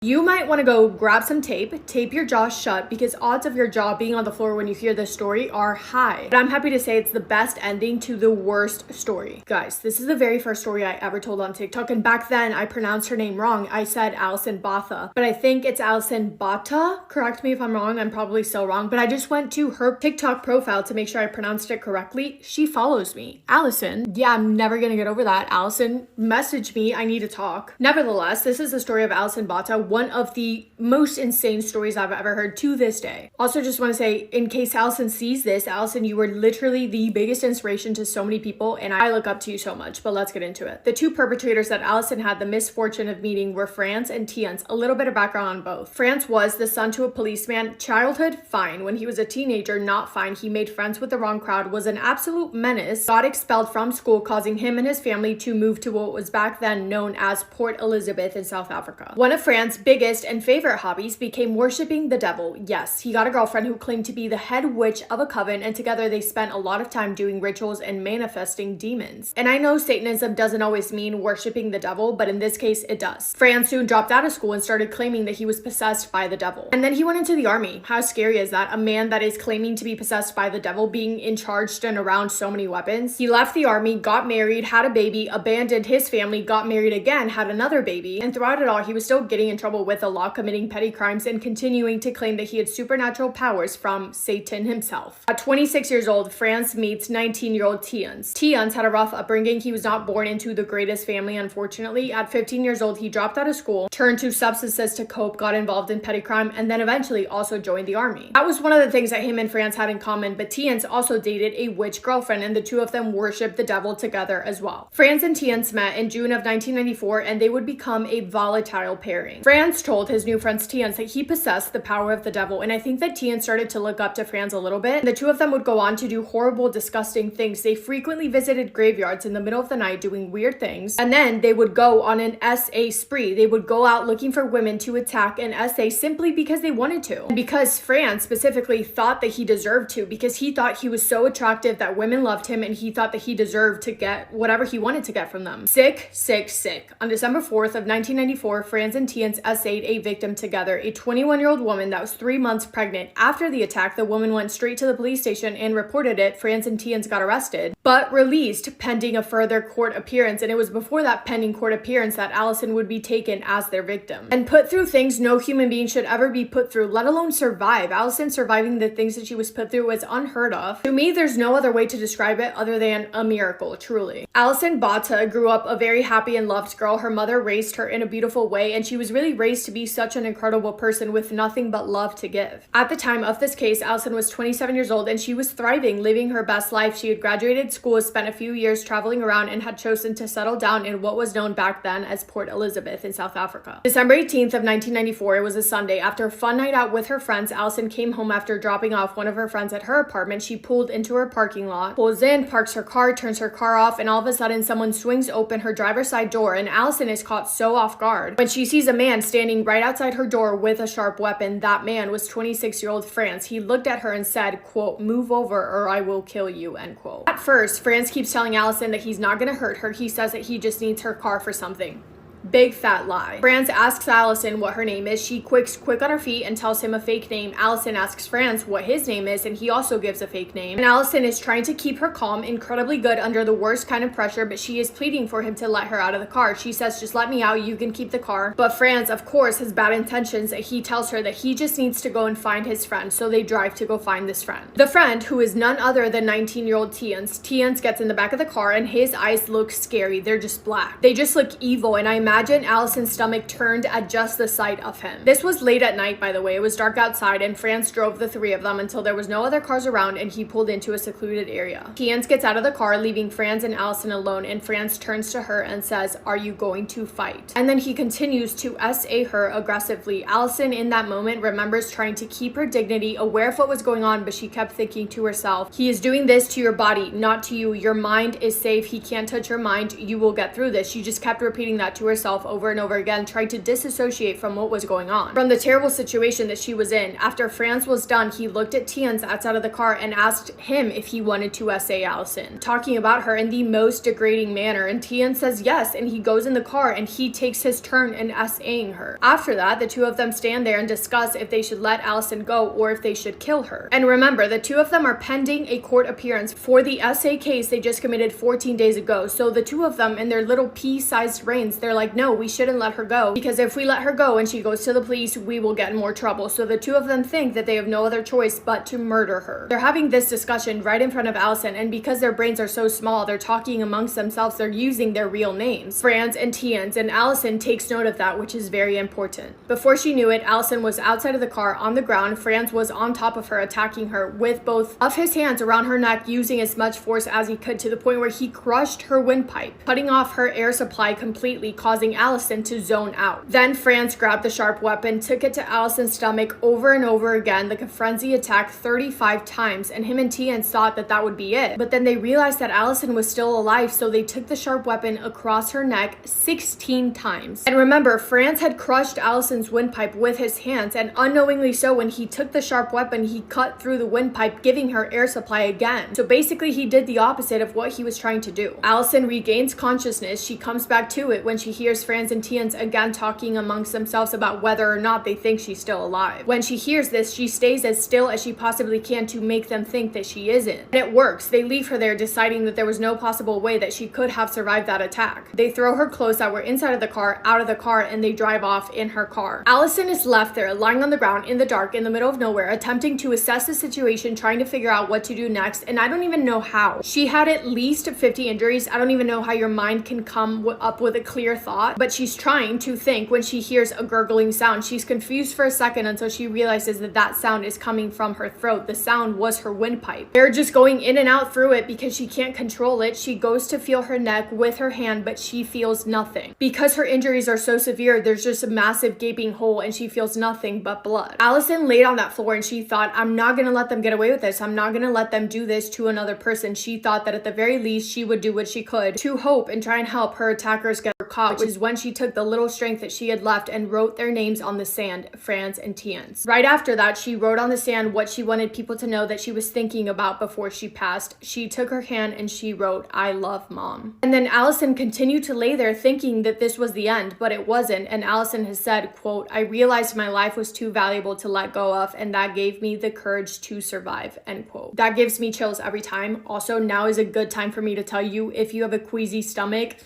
You might want to go grab some tape your jaw shut, because odds of your jaw being on the floor when you hear this story are high. But I'm happy to say it's the best ending to the worst story. Guys, this is the very first story I ever told on TikTok, and back then I pronounced her name wrong. I said Alison Botha, but I think it's Alison Botha. Correct me if I'm wrong, I'm probably so wrong, but I just went to her TikTok profile to make sure I pronounced it correctly. She follows me. Allison, yeah, I'm never gonna get over that. Allison, message me, I need to talk. Nevertheless, this is the story of Alison Botha, one of the most insane stories I've ever heard to this day. Also, just want to say, in case Allison sees this, Allison, you were literally the biggest inspiration to so many people, and I look up to you so much, but let's get into it. The two perpetrators that Allison had the misfortune of meeting were France and Tiens. A little bit of background on both. France was the son to a policeman. Childhood, fine. When he was a teenager, not fine. He made friends with the wrong crowd, was an absolute menace, got expelled from school, causing him and his family to move to what was back then known as Port Elizabeth in South Africa. One of France's biggest and favorite hobbies became worshiping the devil. Yes, he got a girlfriend who claimed to be the head witch of a coven, and together they spent a lot of time doing rituals and manifesting demons. And I know Satanism doesn't always mean worshiping the devil, but in this case it does. Franz soon dropped out of school and started claiming that he was possessed by the devil. And then he went into the army. How scary is that? A man that is claiming to be possessed by the devil being in charge and around so many weapons. He left the army, got married, had a baby, abandoned his family, got married again, had another baby, and throughout it all he was still getting in trouble with the law, committing petty crimes, and continuing to claim that he had supernatural powers from Satan himself. At 26 years old, Franz meets 19-year-old Tiens. Tiens had a rough upbringing. He was not born into the greatest family, unfortunately. At 15 years old, he dropped out of school, turned to substances to cope, got involved in petty crime, and then eventually also joined the army. That was one of the things that him and Franz had in common, but Tiens also dated a witch girlfriend, and the two of them worshipped the devil together as well. Franz and Tiens met in June of 1994, and they would become a volatile pairing. Franz told his new friend Tiens that he possessed the power of the devil, and I think that Tiens started to look up to Franz a little bit. The two of them would go on to do horrible, disgusting things. They frequently visited graveyards in the middle of the night doing weird things, and then they would go on an SA spree. They would go out looking for women to attack and SA simply because they wanted to. And because Franz specifically thought that he deserved to, because he thought he was so attractive that women loved him, and he thought that he deserved to get whatever he wanted to get from them. Sick, sick, sick. On December 4th of 1994, Franz and Tiens SA'd a victim together, a 21-year-old woman that was 3 months pregnant. After the attack, the woman went straight to the police station and reported it. Franz and Tiens got arrested, but released pending a further court appearance, and it was before that pending court appearance that Allison would be taken as their victim and put through things no human being should ever be put through, let alone survive. Allison surviving the things that she was put through was unheard of. To me, there's no other way to describe it other than a miracle, truly. Alison Botha grew up a very happy and loved girl. Her mother raised her in a beautiful way, and she was really raised to be such an incredible person with nothing but love to give. At the time of this case, Allison was 27 years old, and she was thriving, living her best life. She had graduated school, spent a few years traveling around, and had chosen to settle down in what was known back then as Port Elizabeth in South Africa. December 18th of 1994, it was a Sunday. After a fun night out with her friends, Allison came home after dropping off one of her friends at her apartment. She pulled into her parking lot, pulls in, parks her car, turns her car off, and all of a sudden someone swings open her driver's side door, and Allison is caught so off guard when she sees a man standing right outside her door with a sharp weapon. That man was 26-year-old Franz. He looked at her and said, quote, "Move over or I will kill you," end quote. At first, Franz keeps telling Allison that he's not gonna hurt her. He says that he just needs her car for something. Big fat lie. Franz asks Allison what her name is. She quicks quick on her feet and tells him a fake name. Allison asks Franz what his name is, and he also gives a fake name. And Allison is trying to keep her calm, incredibly good under the worst kind of pressure, but she is pleading for him to let her out of the car. She says, "Just let me out, you can keep the car." But Franz, of course, has bad intentions. He tells her that he just needs to go and find his friend, so they drive to go find this friend. The friend, who is none other than 19-year-old Tiens. Tiens gets in the back of the car, and his eyes look scary. They're just black. They just look evil, and I imagine Allison's stomach turned at just the sight of him. This was late at night, by the way. It was dark outside, and Franz drove the three of them until there was no other cars around, and he pulled into a secluded area. Tiens gets out of the car, leaving Franz and Allison alone, and Franz turns to her and says, "Are you going to fight?" And then he continues to SA her aggressively. Allison, in that moment, remembers trying to keep her dignity, aware of what was going on, but she kept thinking to herself, "He is doing this to your body, not to you. Your mind is safe. He can't touch your mind. You will get through this." She just kept repeating that to herself herself over and over again, trying to disassociate from what was going on, from the terrible situation that she was in. After Franz was done, he looked at Tien's outside of the car and asked him if he wanted to essay Allison, talking about her in the most degrading manner, and Tien says yes, and he goes in the car and he takes his turn in essaying her. After that, the two of them stand there and discuss if they should let Allison go or if they should kill her. And remember, the two of them are pending a court appearance for the essay case they just committed 14 days ago. So the two of them in their little pea-sized brains, they're like, no, we shouldn't let her go, because if we let her go and she goes to the police, we will get in more trouble. So the two of them think that they have no other choice but to murder her. They're having this discussion right in front of Allison, and because their brains are so small, they're talking amongst themselves, they're using their real names, Franz and Tien's, and Allison takes note of that, which is very important. Before she knew it, Allison was outside of the car on the ground. Franz was on top of her, attacking her with both of his hands around her neck, using as much force as he could, to the point where he crushed her windpipe, cutting off her air supply completely, causing Allison to zone out. Then Franz grabbed the sharp weapon, took it to Allison's stomach over and over again, like a frenzy attack 35 times, and him and Tien thought that that would be it. But then they realized that Allison was still alive, so they took the sharp weapon across her neck 16 times. And remember, Franz had crushed Allison's windpipe with his hands, and unknowingly so, when he took the sharp weapon, he cut through the windpipe, giving her air supply again. So basically, he did the opposite of what he was trying to do. Allison regains consciousness. She comes back to it when she hears Franz and Tien's again talking amongst themselves about whether or not they think she's still alive. When she hears this, she stays as still as she possibly can to make them think that she isn't. And it works. They leave her there, deciding that there was no possible way that she could have survived that attack. They throw her clothes that were inside of the car out of the car, and they drive off in her car. Allison is left there, lying on the ground in the dark in the middle of nowhere, attempting to assess the situation, trying to figure out what to do next, and I don't even know how. She had at least 50 injuries. I don't even know how your mind can come up with a clear thought, but she's trying to think when she hears a gurgling sound. She's confused for a second until she realizes that that sound is coming from her throat. The sound was her windpipe. They're just going in and out through it because she can't control it. She goes to feel her neck with her hand, but she feels nothing. Because her injuries are so severe, there's just a massive gaping hole, and she feels nothing but blood. Allison laid on that floor, and she thought, I'm not gonna let them get away with this. I'm not gonna let them do this to another person. She thought that at the very least, she would do what she could to hope and try and help her attackers get caught, which is when she took the little strength that she had left and wrote their names on the sand, Franz and Tien's. Right after that, she wrote on the sand what she wanted people to know that she was thinking about before she passed. She took her hand and she wrote, I love mom. And then Allison continued to lay there thinking that this was the end, but it wasn't. And Allison has said, quote, I realized my life was too valuable to let go of, and that gave me the courage to survive, end quote. That gives me chills every time. Also, now is a good time for me to tell you, if you have a queasy stomach,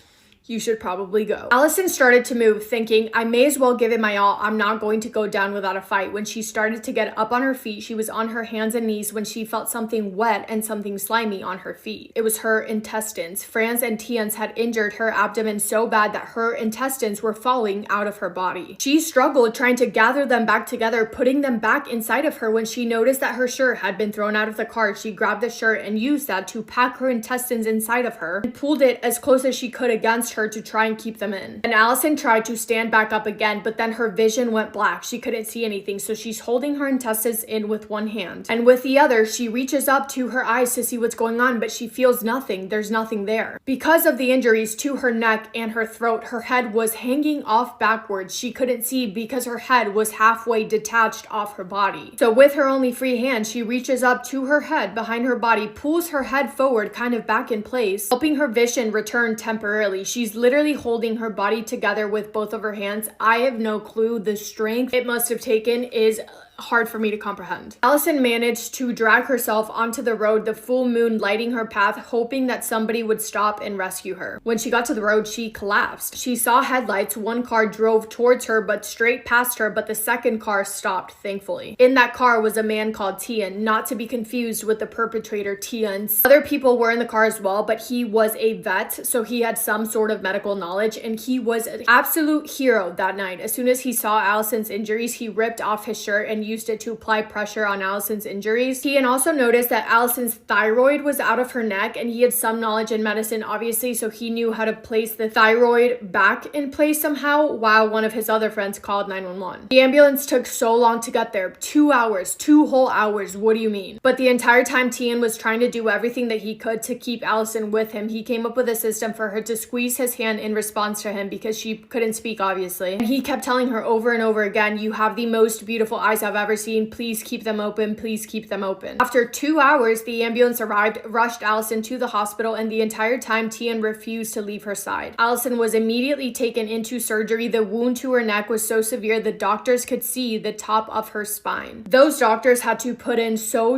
you should probably go. Allison started to move, thinking, I may as well give it my all. I'm not going to go down without a fight. When she started to get up on her feet, she was on her hands and knees when she felt something wet and something slimy on her feet. It was her intestines. Franz and Tien's had injured her abdomen so bad that her intestines were falling out of her body. She struggled trying to gather them back together, putting them back inside of her, when she noticed that her shirt had been thrown out of the car. She grabbed the shirt and used that to pack her intestines inside of her and pulled it as close as she could against her to try and keep them in. And Allison tried to stand back up again, but then her vision went black. She couldn't see anything, so she's holding her intestines in with one hand, and with the other, she reaches up to her eyes to see what's going on, but she feels nothing. There's nothing there. Because of the injuries to her neck and her throat, her head was hanging off backwards. She couldn't see because her head was halfway detached off her body. So with her only free hand, she reaches up to her head behind her body, pulls her head forward, kind of back in place, helping her vision return temporarily. She's literally holding her body together with both of her hands. I have no clue. The strength it must have taken is hard for me to comprehend. Allison managed to drag herself onto the road, the full moon lighting her path, hoping that somebody would stop and rescue her. When she got to the road, she collapsed. She saw headlights. One car drove towards her, but straight past her, but the second car stopped, thankfully. In that car was a man called Tien, not to be confused with the perpetrator Tien's. Other people were in the car as well, but he was a vet, so he had some sort of medical knowledge, and he was an absolute hero that night. As soon as he saw Allison's injuries, he ripped off his shirt and used it to apply pressure on Allison's injuries. He had also noticed that Allison's thyroid was out of her neck, and he had some knowledge in medicine, obviously, so he knew how to place the thyroid back in place somehow, while one of his other friends called 911. The ambulance took so long to get there. 2 hours, 2 whole hours. What do you mean? But the entire time Tien was trying to do everything that he could to keep Allison with him. He came up with a system for her to squeeze raised his hand in response to him because she couldn't speak, obviously. And he kept telling her over and over again, "You have the most beautiful eyes I've ever seen. Please keep them open. Please keep them open." After 2 hours, the ambulance arrived, rushed Allison to the hospital, and the entire time Tian refused to leave her side. Allison was immediately taken into surgery. The wound to her neck was so severe the doctors could see the top of her spine. Those doctors had to put in so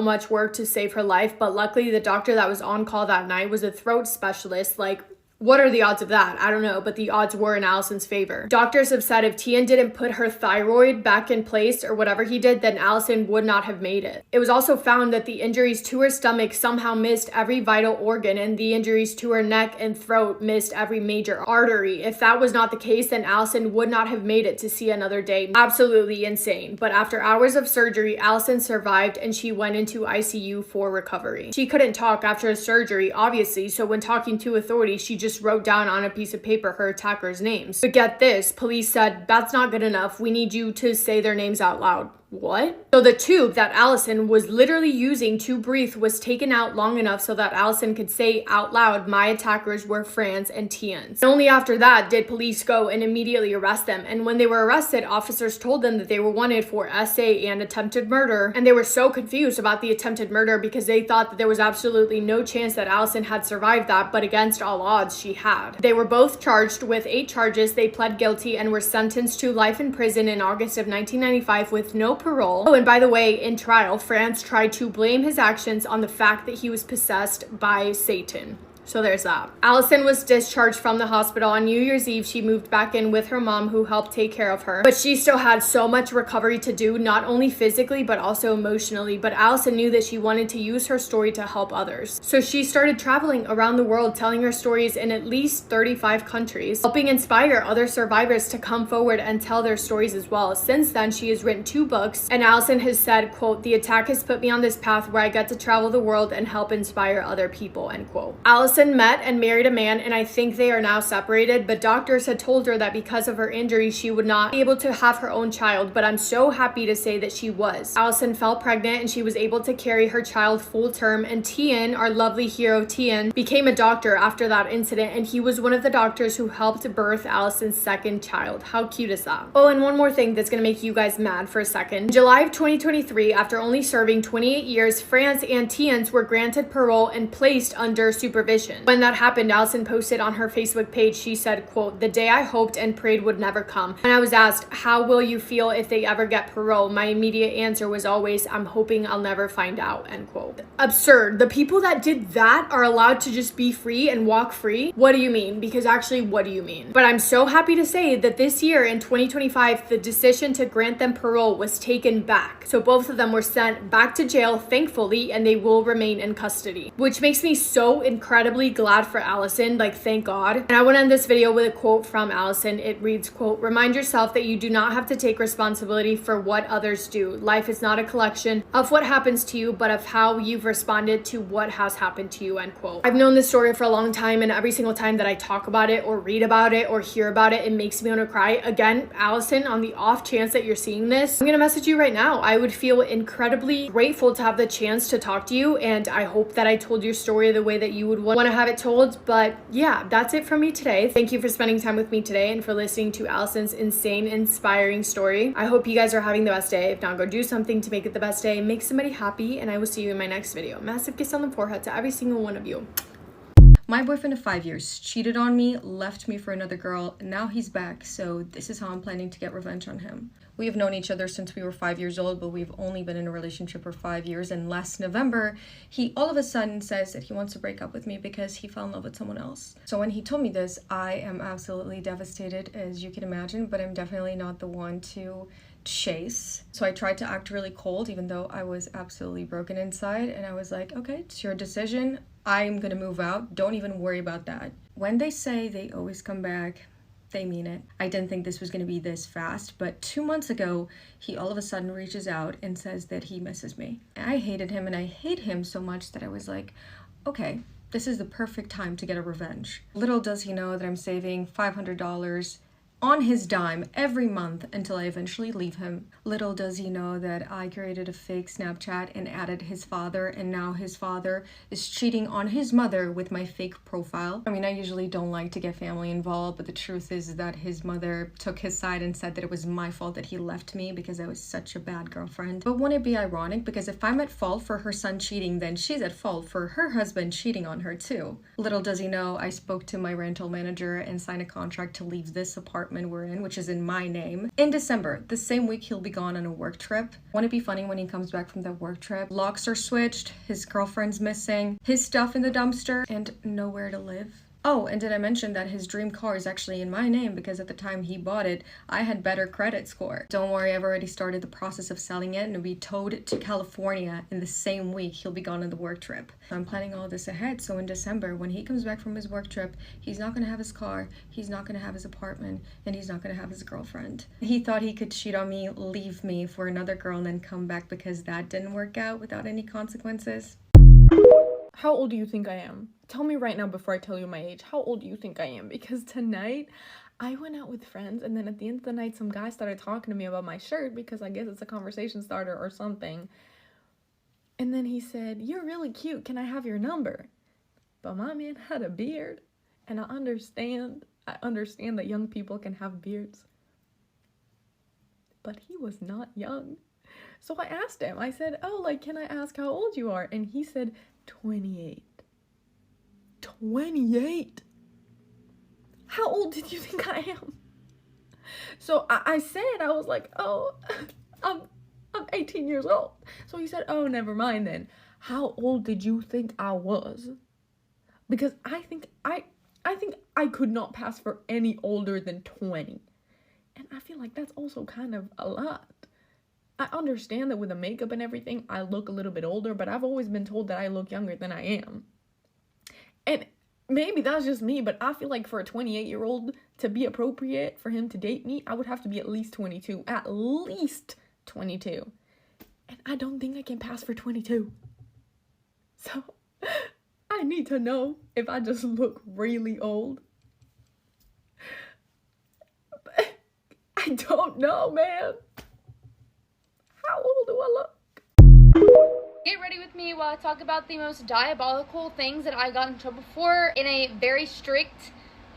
much work to save her life, but luckily the doctor that was on call that night was a throat specialist. Like, what are the odds of that? I don't know, but the odds were in Allison's favor. Doctors have said if Tian didn't put her thyroid back in place or whatever he did, then Allison would not have made it. It was also found that the injuries to her stomach somehow missed every vital organ, and the injuries to her neck and throat missed every major artery. If that was not the case, then Allison would not have made it to see another day. Absolutely insane. But after hours of surgery, Allison survived and she went into ICU for recovery. She couldn't talk after the surgery, obviously, so when talking to authorities, she just wrote down on a piece of paper her attackers' names. But get this, police said, "That's not good enough. We need you to say their names out loud." What? So the tube that Allison was literally using to breathe was taken out long enough so that Allison could say out loud, "My attackers were Fran's and Tian's." And only after that did police go and immediately arrest them. And when they were arrested, officers told them that they were wanted for SA and attempted murder. And they were so confused about the attempted murder because they thought that there was absolutely no chance that Allison had survived that, but against all odds, she had. They were both charged with 8 charges. They pled guilty and were sentenced to life in prison in August of 1995 with no parole. Oh, and by the way, in trial, France tried to blame his actions on the fact that he was possessed by Satan. So there's that. Allison was discharged from the hospital on New Year's Eve. She moved back in with her mom who helped take care of her. But she still had so much recovery to do, not only physically, but also emotionally. But Allison knew that she wanted to use her story to help others. So she started traveling around the world, telling her stories in at least 35 countries, helping inspire other survivors to come forward and tell their stories as well. Since then, she has written 2 books, and Allison has said, quote, "The attack has put me on this path where I get to travel the world and help inspire other people," end quote. Allison met and married a man, and I think they are now separated, but doctors had told her that because of her injury she would not be able to have her own child, but I'm so happy to say that she was. Allison fell pregnant and she was able to carry her child full term, and Tian, our lovely hero Tian, became a doctor after that incident, and he was one of the doctors who helped birth Allison's 2nd child. How cute is that? Oh, and one more thing that's gonna make you guys mad for a second. In July of 2023, after only serving 28 years, France and Tian's were granted parole and placed under supervision. When that happened, Allison posted on her Facebook page, she said, quote, "The day I hoped and prayed would never come. And I was asked, how will you feel if they ever get parole? My immediate answer was always, I'm hoping I'll never find out," end quote. Absurd. The people that did that are allowed to just be free and walk free? What do you mean? Because actually, what do you mean? But I'm so happy to say that this year in 2025, the decision to grant them parole was taken back. So both of them were sent back to jail, thankfully, and they will remain in custody, which makes me so incredibly glad for Allison, like thank God. And I want to end this video with a quote from Allison. It reads, quote, "Remind yourself that you do not have to take responsibility for what others do. Life is not a collection of what happens to you, but of how you've responded to what has happened to you," end quote. I've known this story for a long time, and every single time that I talk about it or read about it or hear about it, it makes me want to cry. Again, Allison, on the off chance that you're seeing this, I'm gonna message you right now. I would feel incredibly grateful to have the chance to talk to you, and I hope that I told your story the way that you would want to have it told. But yeah, that's it from me today. Thank you for spending time with me today and for listening to Allison's insane, inspiring story. I hope you guys are having the best day. If not, go do something to make it the best day. Make somebody happy, and I will see you in my next video. Massive kiss on the forehead to every single one of you. My boyfriend of 5 years cheated on me, left me for another girl, and now he's back, so this is how I'm planning to get revenge on him. We have known each other since we were 5 years old, but we've only been in a relationship for 5 years, and last November, he all of a sudden says that he wants to break up with me because he fell in love with someone else. So when he told me this, I am absolutely devastated, as you can imagine, but I'm definitely not the one to chase. So I tried to act really cold, even though I was absolutely broken inside, and I was like, okay, it's your decision. I'm gonna move out. Don't even worry about that. When they say they always come back, they mean it. I didn't think this was gonna be this fast, but 2 months ago, he all of a sudden reaches out and says that he misses me. I hated him, and I hate him so much that I was like, okay, this is the perfect time to get a revenge. Little does he know that I'm saving $500 on his dime every month until I eventually leave him. Little does he know that I created a fake Snapchat and added his father, and now his father is cheating on his mother with my fake profile. I mean, I usually don't like to get family involved, but the truth is that his mother took his side and said that it was my fault that he left me because I was such a bad girlfriend. But wouldn't it be ironic? Because if I'm at fault for her son cheating, then she's at fault for her husband cheating on her too. Little does he know, I spoke to my rental manager and signed a contract to leave this apartment we're in, which is in my name, in December, the same week he'll be gone on a work trip. Won't it be funny when he comes back from that work trip? Locks are switched, his girlfriend's missing, his stuff in the dumpster, and nowhere to live. Oh, and did I mention that his dream car is actually in my name because at the time he bought it, I had better credit score. Don't worry, I've already started the process of selling it and it'll be towed to California in the same week he'll be gone on the work trip. I'm planning all this ahead, so in December, when he comes back from his work trip, he's not gonna have his car, he's not gonna have his apartment, and he's not gonna have his girlfriend. He thought he could cheat on me, leave me for another girl, and then come back because that didn't work out without any consequences. How old do you think I am? Tell me right now before I tell you my age. How old do you think I am? Because tonight, I went out with friends, and then at the end of the night, some guy started talking to me about my shirt because I guess it's a conversation starter or something. And then he said, "You're really cute. Can I have your number?" But my man had a beard, and I understand that young people can have beards. But he was not young. So I asked him, I said, "Oh, like, can I ask how old you are?" And he said, 28. 28? How old did you think I am? So I said, I was like, "Oh, I'm 18 years old." So he said, "Oh, never mind then. How old did you think I was?" Because I think I could not pass for any older than 20. And I feel like that's also kind of a lot. I understand that with the makeup and everything, I look a little bit older, but I've always been told that I look younger than I am. And maybe that's just me, but I feel like for a 28-year-old to be appropriate for him to date me, I would have to be at least 22. At least 22. And I don't think I can pass for 22. So, I need to know if I just look really old. But I don't know, man. How old do I look? Get ready with me while I talk about the most diabolical things that I got in trouble for in a very strict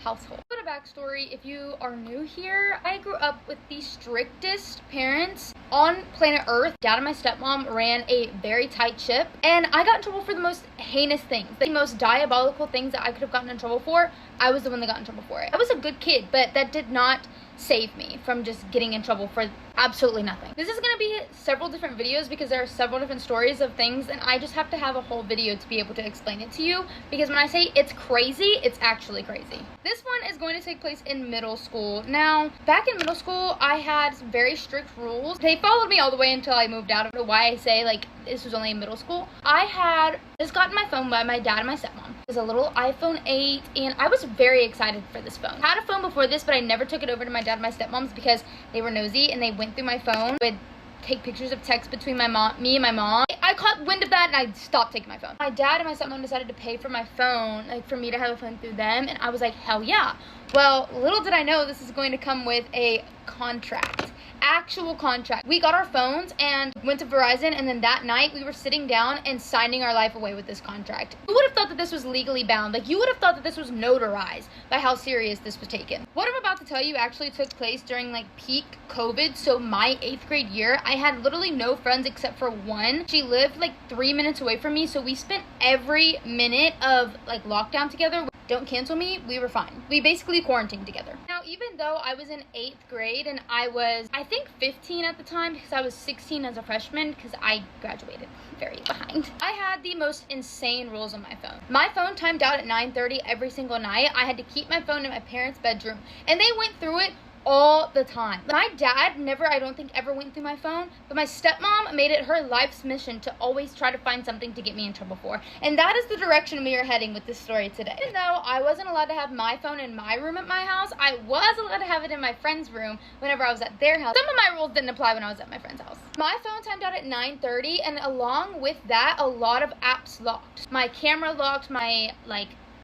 household. A bit of backstory, if you are new here, I grew up with the strictest parents on planet Earth. Dad and my stepmom ran a very tight ship, and I got in trouble for the most heinous things. The most diabolical things that I could have gotten in trouble for, I was the one that got in trouble for it. I was a good kid, but that did not save me from just getting in trouble for absolutely nothing. This is going to be several different videos because there are several different stories of things, and I just have to have a whole video to be able to explain it to you, because when I say it's crazy, it's actually crazy. This one is going to take place in middle school. Now, back in middle school, I had some very strict rules. They followed me all the way until I moved out. I don't know why I say like this was only in middle school. I had just gotten my phone by my dad and my stepmom. It was a little iPhone 8, and I was very excited for this phone. I had a phone before this, but I never took it over to my dad and my stepmom's because they were nosy and they went through my phone, would take pictures of texts between me and my mom. I caught wind of that and I stopped taking my phone. My dad and my stepmom decided to pay for my phone, like for me to have a phone through them, and I was like, hell yeah. Well, little did I know this is going to come with a contract. Actual contract. We got our phones and went to Verizon, and then that night we were sitting down and signing our life away with this contract. You would have thought that this was legally bound. Like, you would have thought that this was notarized by how serious this was taken. What I'm about to tell you actually took place during like peak COVID. So my 8th grade year, I had literally no friends except for one. She lived like 3 minutes away from me, so we spent every minute of like lockdown together. Don't cancel me, we were fine. We basically quarantined together. Now, even though I was in 8th grade and I was, I think 15 at the time, because I was 16 as a freshman, because I graduated very behind. I had the most insane rules on my phone. My phone timed out at 9:30 every single night. I had to keep my phone in my parents' bedroom, and they went through it all the time. My dad never, I don't think, ever went through my phone, but my stepmom made it her life's mission to always try to find something to get me in trouble for. And that is the direction we are heading with this story today. Even though I wasn't allowed to have my phone in my room at my house, I was allowed to have it in my friend's room whenever I was at their house. Some of my rules didn't apply when I was at my friend's house. My phone timed out at 9:30, and along with that, a lot of apps locked. My camera locked, my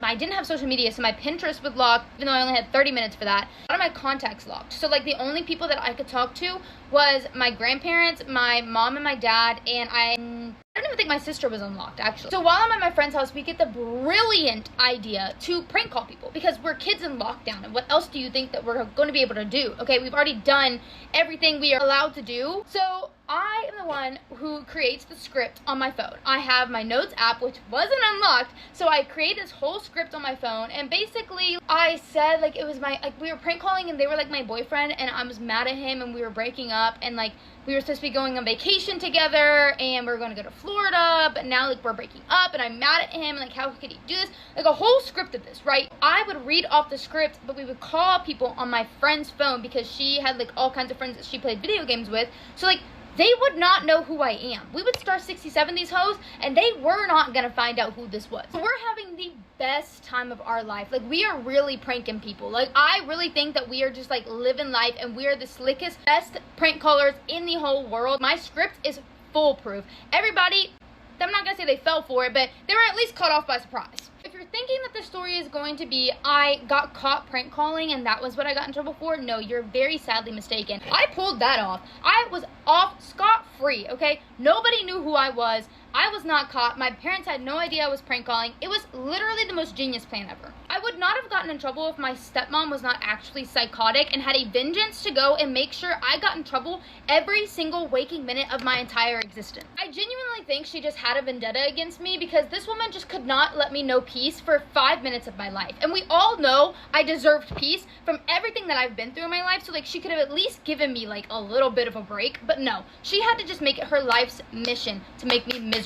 I didn't have social media, so my Pinterest was locked, even though I only had 30 minutes for that. A lot of my contacts locked. So like the only people that I could talk to was my grandparents, my mom and my dad, and I don't even think my sister was unlocked, actually. So while I'm at my friend's house, we get the brilliant idea to prank call people because we're kids in lockdown. And what else do you think that we're going to be able to do? Okay, we've already done everything we are allowed to do. So I am the one who creates the script on my phone. I have my notes app, which wasn't unlocked, so I create this whole script on my phone, and basically I said like it was my, like we were prank calling and they were like my boyfriend, and I was mad at him and we were breaking up, and like we were supposed to be going on vacation together and we were going to go to Florida, but now like we're breaking up and I'm mad at him, and like how could he do this? Like a whole script of this, right? I would read off the script, but we would call people on my friend's phone because she had like all kinds of friends that she played video games with, so like they would not know who I am. We would star 67 these hoes, and they were not gonna find out who this was. So we're having the best time of our life. Like, we are really pranking people. Like, I really think that we are just, like, living life, and we are the slickest, best prank callers in the whole world. My script is foolproof. Everybody, I'm not gonna say they fell for it, but they were at least caught off by surprise. If you're thinking that the story is going to be, I got caught prank calling and that was what I got in trouble for, no, you're very sadly mistaken. I pulled that off. I was off scot-free, okay? Nobody knew who I was. I was not caught. My parents had no idea I was prank calling. It was literally the most genius plan ever. I would not have gotten in trouble if my stepmom was not actually psychotic and had a vengeance to go and make sure I got in trouble every single waking minute of my entire existence. I genuinely think she just had a vendetta against me because this woman just could not let me know peace for 5 minutes of my life. And we all know I deserved peace from everything that I've been through in my life, so like she could have at least given me like a little bit of a break, but no. She had to just make it her life's mission to make me miserable.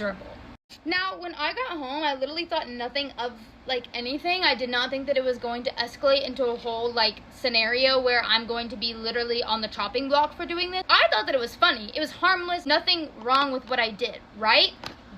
Now, when I got home, I literally thought nothing of like anything. I did not think that it was going to escalate into a whole like scenario where I'm going to be literally on the chopping block for doing this. I thought that it was funny. It was harmless. Nothing wrong with what I did, right?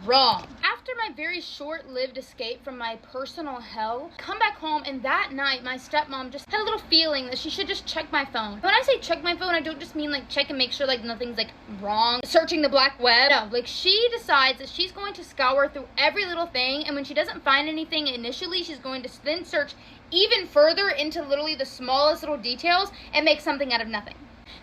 Wrong. After my very short-lived escape from my personal hell, come back home, and that night my stepmom just had a little feeling that she should just check my phone. When I say check my phone, I don't just mean like check and make sure like nothing's like wrong, searching the black web. No, like she decides that she's going to scour through every little thing, and when she doesn't find anything initially, she's going to then search even further into literally the smallest little details and make something out of nothing.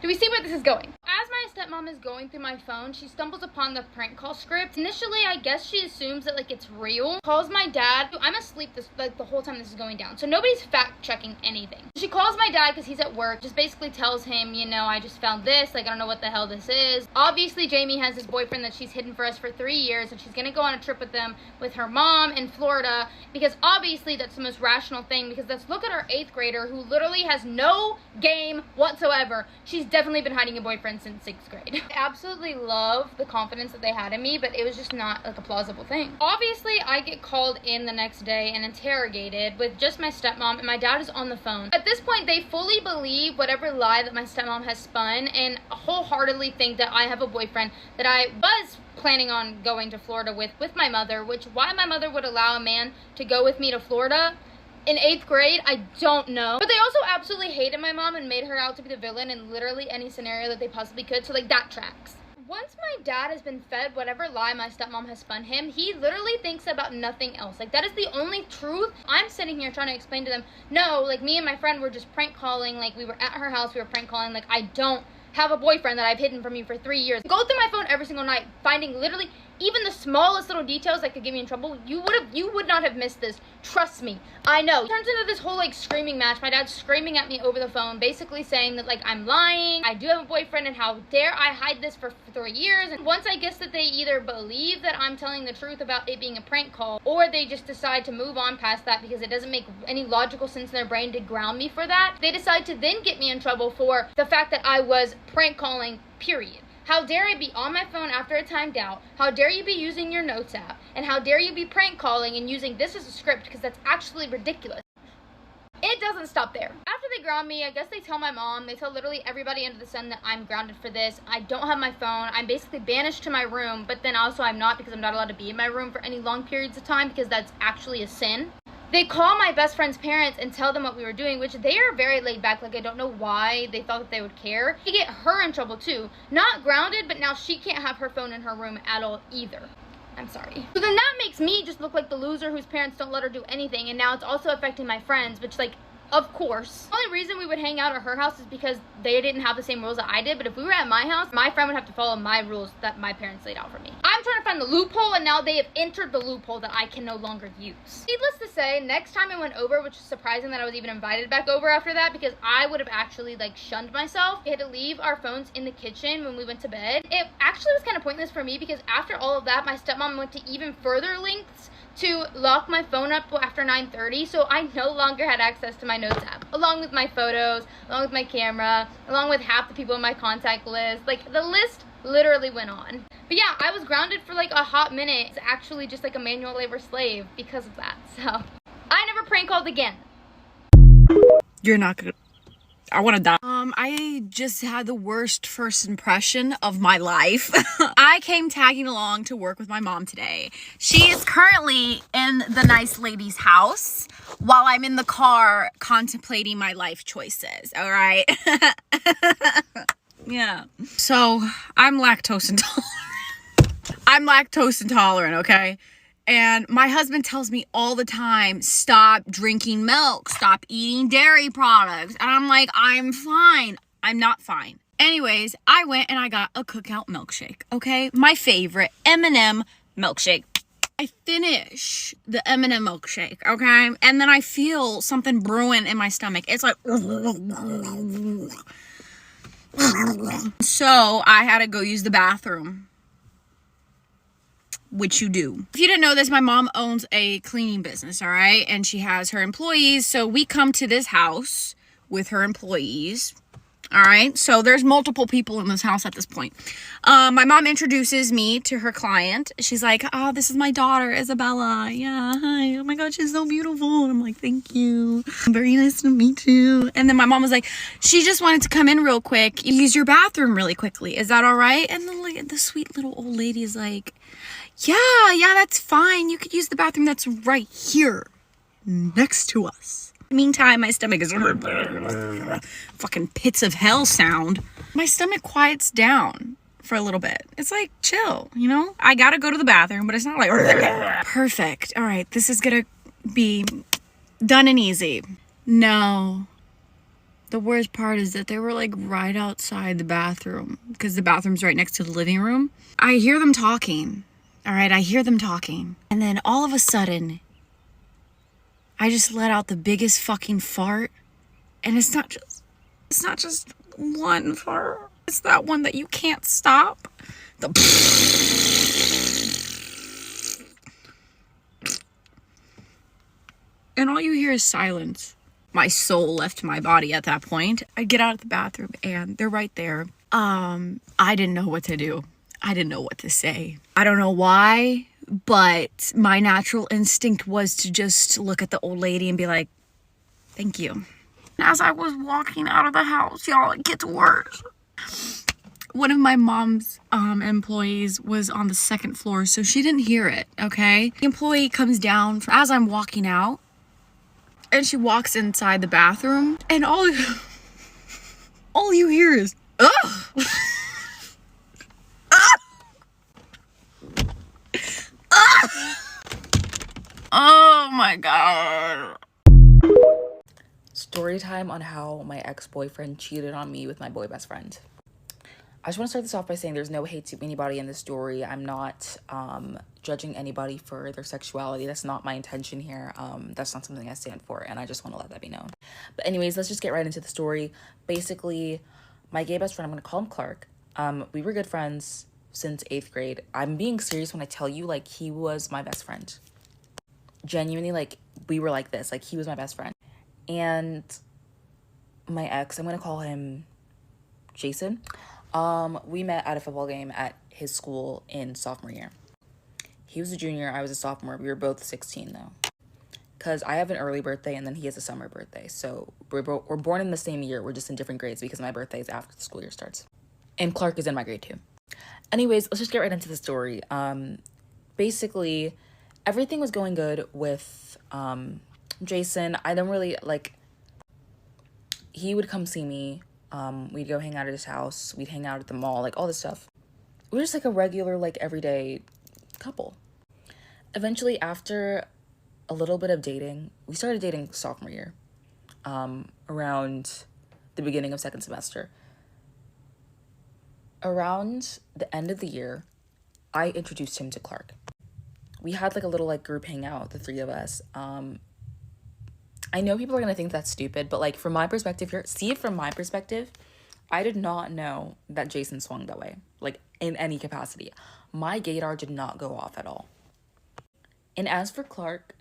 Do we see where this is going? As my stepmom is going through my phone, she stumbles upon the prank call script. Initially, I guess she assumes that like it's real. Calls my dad. I'm asleep this like the whole time this is going down, so nobody's fact checking anything. She calls my dad because he's at work. Just basically tells him, you know, I just found this. Like I don't know what the hell this is. Obviously, Jamie has this boyfriend that she's hidden for us for 3 years, and she's gonna go on a trip with them with her mom in Florida because obviously that's the most rational thing. Because let's look at our 8th grader who literally has no game whatsoever. She's definitely been hiding a boyfriend since 6th grade. I absolutely love the confidence that they had in me, but it was just not like a plausible thing. Obviously, I get called in the next day and interrogated with just my stepmom, and my dad is on the phone. At this point, they fully believe whatever lie that my stepmom has spun and wholeheartedly think that I have a boyfriend that I was planning on going to Florida with my mother, which why my mother would allow a man to go with me to Florida in 8th grade, I don't know. But they also absolutely hated my mom and made her out to be the villain in literally any scenario that they possibly could, so like that tracks. Once my dad has been fed whatever lie my stepmom has spun him, he literally thinks about nothing else. Like that is the only truth. I'm sitting here trying to explain to them, no, like me and my friend were just prank calling, like we were at her house, we were prank calling, like I don't have a boyfriend that I've hidden from you for 3 years. Go through my phone every single night, finding literally even the smallest little details that could get me in trouble. You would not have missed this. Trust me. I know. It turns into this whole like screaming match. My dad's screaming at me over the phone, basically saying that like I'm lying, I do have a boyfriend, and how dare I hide this for 3 years. And once I guess that they either believe that I'm telling the truth about it being a prank call, or they just decide to move on past that because it doesn't make any logical sense in their brain to ground me for that, they decide to then get me in trouble for the fact that I was prank calling, period. How dare I be on my phone after it timed out? How dare you be using your notes app? And how dare you be prank calling and using this as a script, because that's actually ridiculous. It doesn't stop there. After they ground me, I guess they tell my mom, they tell literally everybody under the sun that I'm grounded for this. I don't have my phone. I'm basically banished to my room, but then also I'm not, because I'm not allowed to be in my room for any long periods of time because that's actually a sin. They call my best friend's parents and tell them what we were doing, which they are very laid back. Like, I don't know why they thought that they would care. They get her in trouble too. Not grounded, but now she can't have her phone in her room at all either. I'm sorry. So then that makes me just look like the loser whose parents don't let her do anything, and now it's also affecting my friends, which, like, of course. The only reason we would hang out at her house is because they didn't have the same rules that I did, but if we were at my house, my friend would have to follow my rules that my parents laid out for me. I'm trying to find the loophole, and now they have entered the loophole that I can no longer use. Needless to say, next time I went over, which is surprising that I was even invited back over after that, because I would have actually, like, shunned myself. We had to leave our phones in the kitchen when we went to bed. It actually was kind of pointless for me because after all of that, my stepmom went to even further lengths to lock my phone up after 9:30, so I no longer had access to my notes app, along with my photos, along with my camera, along with half the people in my contact list. Like, the list literally went on. But yeah, I was grounded for like a hot minute. It's actually just like a manual labor slave because of that. So I never prank called again. You're not gonna... I want to die. I just had the worst first impression of my life. I came tagging along to work with my mom today. She is currently in the nice lady's house while I'm in the car contemplating my life choices, all right? Yeah. So, I'm lactose intolerant, okay? And my husband tells me all the time, stop drinking milk, stop eating dairy products. And I'm like, I'm fine. I'm not fine. Anyways, I went and I got a cookout milkshake, okay? My favorite M&M milkshake. I finish the M&M milkshake, okay? And then I feel something brewing in my stomach. It's like... So I had to go use the bathroom. Which you do. If you didn't know this, my mom owns a cleaning business, all right? And she has her employees. So we come to this house with her employees, all right? So there's multiple people in this house at this point. My mom introduces me to her client. She's like, oh, this is my daughter, Isabella. Yeah, hi. Oh my God, she's so beautiful. And I'm like, thank you. Very nice to meet you. And then my mom was like, she just wanted to come in real quick, use your bathroom really quickly. Is that all right? And the sweet little old lady is like, yeah, that's fine. You could use the bathroom that's right here next to us. Meantime, my stomach is fucking pits of hell sound. My stomach quiets down for a little bit. It's like, chill, you know? I gotta go to the bathroom, but it's not like perfect. All right, this is gonna be done and easy. No. The worst part is that they were like right outside the bathroom because the bathroom's right next to the living room. I hear them talking. All right, I hear them talking. And then all of a sudden, I just let out the biggest fucking fart. And it's not just one fart. It's that one that you can't stop. And all you hear is silence. My soul left my body at that point. I get out of the bathroom and they're right there. I didn't know what to do. I didn't know what to say. I don't know why, but my natural instinct was to just look at the old lady and be like, thank you. As I was walking out of the house, y'all, it gets worse. One of my mom's employees was on the second floor, so she didn't hear it, okay? The employee comes down as I'm walking out, and she walks inside the bathroom, and all you hear is, ugh! Oh my God. Story time on how my ex-boyfriend cheated on me with my boy best friend. I just want to start this off by saying there's no hate to anybody in this story. I'm not judging anybody for their sexuality. That's not my intention here. That's not something I stand for, and I just want to let that be known. But anyways, let's just get right into the story. Basically, my gay best friend, I'm going to call him Clark. We were good friends since 8th grade. I'm being serious when I tell you, like, he was my best friend. Genuinely, like, we were like this. Like, he was my best friend. And my ex, I'm going to call him Jason. We met at a football game at his school in sophomore year. He was a junior, I was a sophomore. We were both 16 though. Because I have an early birthday and then he has a summer birthday. So we're born in the same year. We're just in different grades because my birthday is after the school year starts. And Clark is in my grade too. Anyways, let's just get right into the story. Basically, everything was going good with Jason. I don't really, like, he would come see me. We'd go hang out at his house. We'd hang out at the mall, like, all this stuff. We were just, like, a regular, like, everyday couple. Eventually, after a little bit of dating, we started dating sophomore year, around the beginning of second semester. Around the end of the year, I introduced him to Clark. We had like a little like group hangout, the three of us. I know people are gonna think that's stupid, but like from my perspective here, see it from my perspective, I did not know that Jason swung that way, like in any capacity. My gaydar did not go off at all. And as for Clark,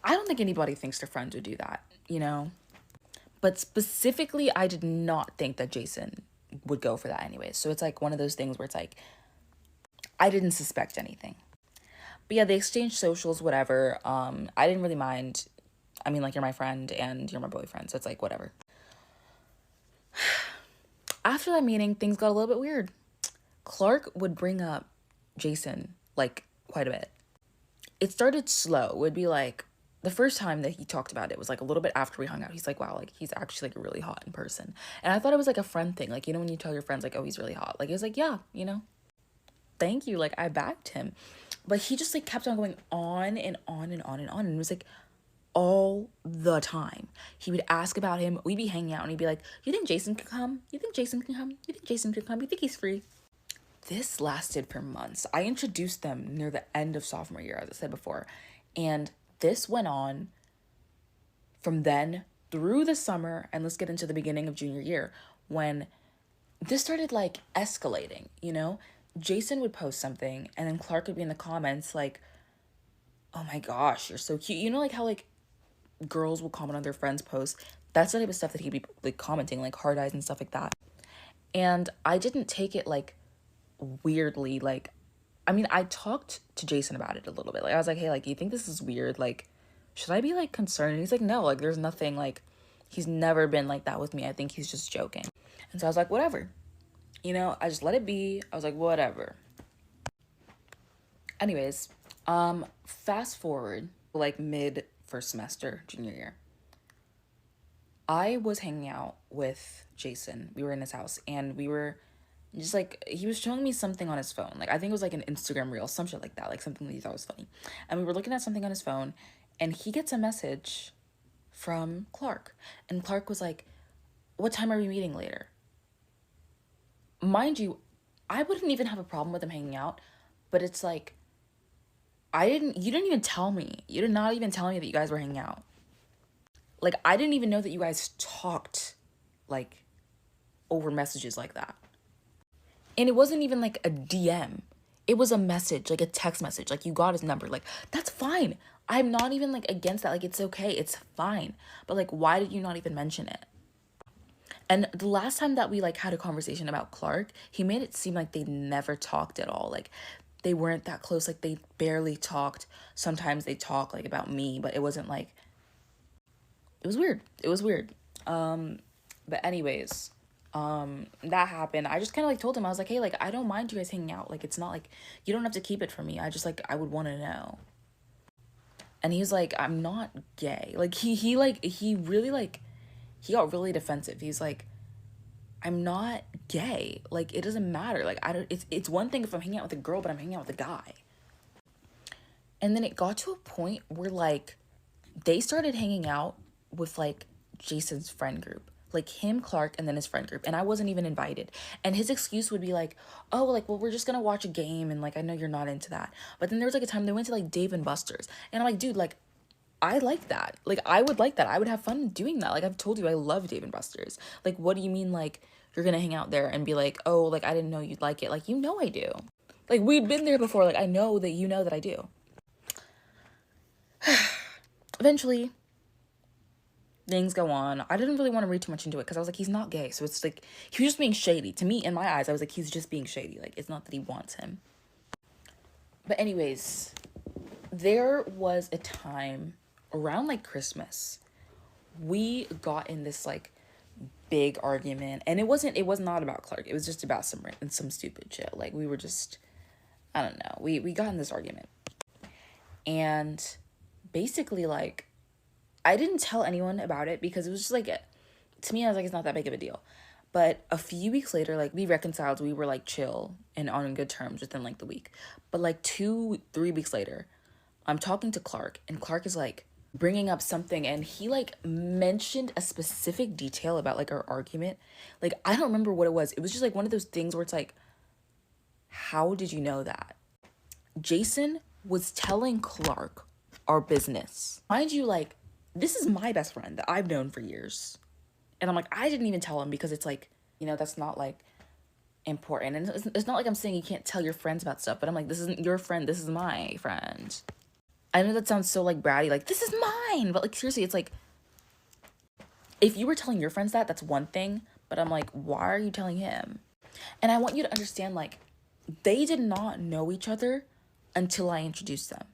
I don't think anybody thinks their friends would do that, you know? But specifically, I did not think that Jason would go for that anyways. So it's like one of those things where it's like, I didn't suspect anything. But yeah, they exchanged socials, whatever. I didn't really mind. I mean, like, you're my friend and you're my boyfriend, so it's like, whatever. After that meeting, things got a little bit weird. Clark would bring up Jason, like, quite a bit. It started slow. It would be like, the first time that he talked about it was like a little bit after we hung out. He's like, wow, like, he's actually like really hot in person. And I thought it was like a friend thing. Like, you know, when you tell your friends, like, oh, he's really hot. Like, it was like, yeah, you know, thank you. Like, I backed him. But he just like kept on going on and on and on and on. And it was like all the time. He would ask about him. We'd be hanging out and he'd be like, you think Jason can come? You think Jason can come? You think Jason can come? You think he's free? This lasted for months. I introduced them near the end of sophomore year, as I said before. And this went on from then through the summer, and let's get into the beginning of junior year, when this started like escalating, you know? Jason would post something and then Clark would be in the comments like, oh my gosh, you're so cute. You know, like how like girls will comment on their friends' posts? That's the type of stuff that he'd be like commenting, like hard eyes and stuff like that. And I didn't take it like weirdly. Like, I mean, I talked to Jason about it a little bit. Like, I was like, hey, like, you think this is weird? Like, should I be like concerned? And he's like, no, like, there's nothing. Like, he's never been like that with me. I think he's just joking. And so I was like, whatever. You know, I just let it be. I was like, whatever. Anyways, fast forward like mid first semester, junior year. I was hanging out with Jason. We were in his house and we were just like, he was showing me something on his phone. Like, I think it was like an Instagram reel, some shit like that, like something that he thought was funny. And we were looking at something on his phone and he gets a message from Clark. And Clark was like, what time are we meeting later? Mind you, I wouldn't even have a problem with him hanging out, but it's like, you didn't even tell me. You did not even tell me that you guys were hanging out. Like, I didn't even know that you guys talked, like, over messages like that. And it wasn't even, like, a DM. It was a message, like, a text message. Like, you got his number. Like, that's fine. I'm not even, like, against that. Like, it's okay. It's fine. But, like, why did you not even mention it? And the last time that we, like, had a conversation about Clark, he made it seem like they never talked at all. Like, they weren't that close. Like, they barely talked. Sometimes they talk, like, about me, but it wasn't, like... It was weird. It was weird. But anyways, that happened. I just kind of, like, told him, I was like, hey, like, I don't mind you guys hanging out. Like, it's not, like, you don't have to keep it from me. I just, like, I would want to know. And he was like, I'm not gay. Like, he really, like, he got really defensive. He's like, I'm not gay. Like, it doesn't matter. Like, it's one thing if I'm hanging out with a girl, but I'm hanging out with a guy. And then it got to a point where, like, they started hanging out with, like, Jason's friend group. Like, him, Clark, and then his friend group. And I wasn't even invited. And his excuse would be like, oh, like, well, we're just gonna watch a game. And, like, I know you're not into that. But then there was, like, a time they went to, like, Dave & Buster's. And I'm like, dude, like, I like that. Like, I would like that. I would have fun doing that. Like, I've told you I love Dave & Buster's. Like, what do you mean, like, you're gonna hang out there and be like, oh, like, I didn't know you'd like it. Like, you know I do. Like, we'd been there before. Like, I know that you know that I do. Eventually, things go on. I didn't really want to read too much into it because I was like, he's not gay. So it's like, he was just being shady. To me, in my eyes, I was like, he's just being shady. Like, it's not that he wants him. But anyways, there was a time around, like, Christmas. We got in this, like, big argument. And it was not about Clark. It was just about some stupid shit. Like, we were just, I don't know. We got in this argument. And basically, like, I didn't tell anyone about it because it was just like, to me, I was like, it's not that big of a deal. But a few weeks later, like, we reconciled. We were, like, chill and on good terms within, like, the week. But, like, 2-3 weeks later, I'm talking to Clark, and Clark is, like, bringing up something, and he, like, mentioned a specific detail about, like, our argument. Like, I don't remember what it was. It was just, like, one of those things where it's, like, how did you know that? Jason was telling Clark our business. Mind you, like, this is my best friend that I've known for years. And I'm like, I didn't even tell him because it's like, you know, that's not like important. And it's not like I'm saying you can't tell your friends about stuff, but I'm like, this isn't your friend, this is my friend. I know that sounds so like bratty, like, this is mine. But like, seriously, it's like, if you were telling your friends that, that's one thing. But I'm like, why are you telling him? And I want you to understand, like, they did not know each other until I introduced them.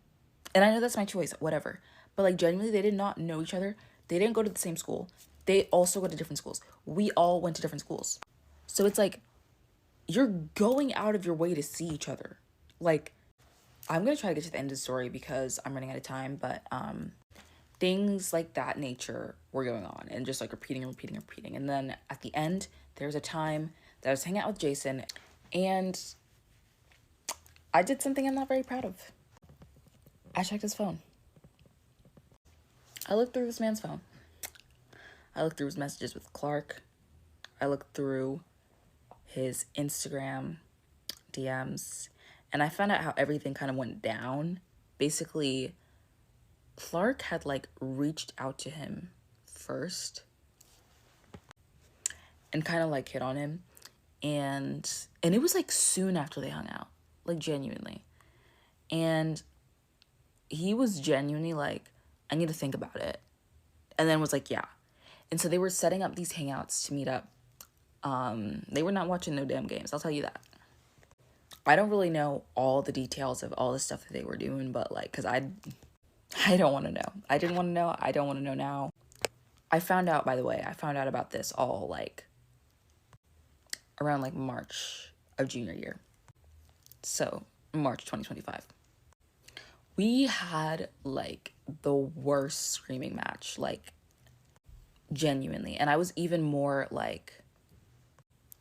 And I know that's my choice, whatever. But like, genuinely, they did not know each other. They didn't go to the same school. They also go to different schools. We all went to different schools. So it's like, you're going out of your way to see each other. Like, I'm going to try to get to the end of the story because I'm running out of time. But things like that nature were going on. And just like repeating. And then at the end, there was a time that I was hanging out with Jason. And I did something I'm not very proud of. I checked his phone. I looked through this man's phone. I looked through his messages with Clark. I looked through his Instagram DMs. And I found out how everything kind of went down. Basically, Clark had, like, reached out to him first. And kind of, like, hit on him. And it was, like, soon after they hung out. Like, genuinely. And he was genuinely like, I need to think about it. And then was like, yeah. And so they were setting up these hangouts to meet up. They were not watching no damn games, I'll tell you that. I don't really know all the details of all the stuff that they were doing, but like, because I don't want to know. I didn't want to know. I don't want to know now. I found out, by the way, about this all like around like March of junior year. So March 2025. We had like the worst screaming match, like genuinely. And I was even more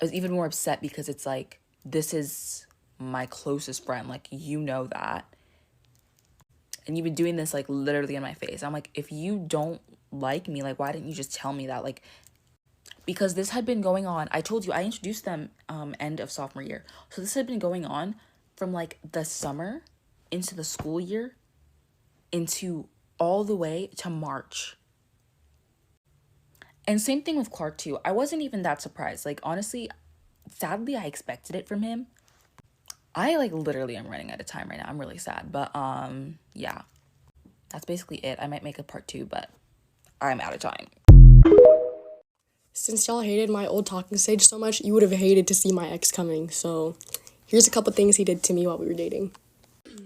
upset because it's like, this is my closest friend. Like, you know that. And you've been doing this like literally in my face. I'm like, if you don't like me, like, why didn't you just tell me that? Like, because this had been going on. I told you, I introduced them end of sophomore year. So this had been going on from like the summer into the school year into all the way to March. And same thing with Clark too. I wasn't even that surprised. Like, honestly, sadly, I expected it from him. I like literally am running out of time right now. I'm really sad. But yeah, that's basically it. I might make a part 2, but I'm out of time. Since y'all hated my old talking stage so much, you would have hated to see my ex coming. So here's a couple things he did to me while we were dating.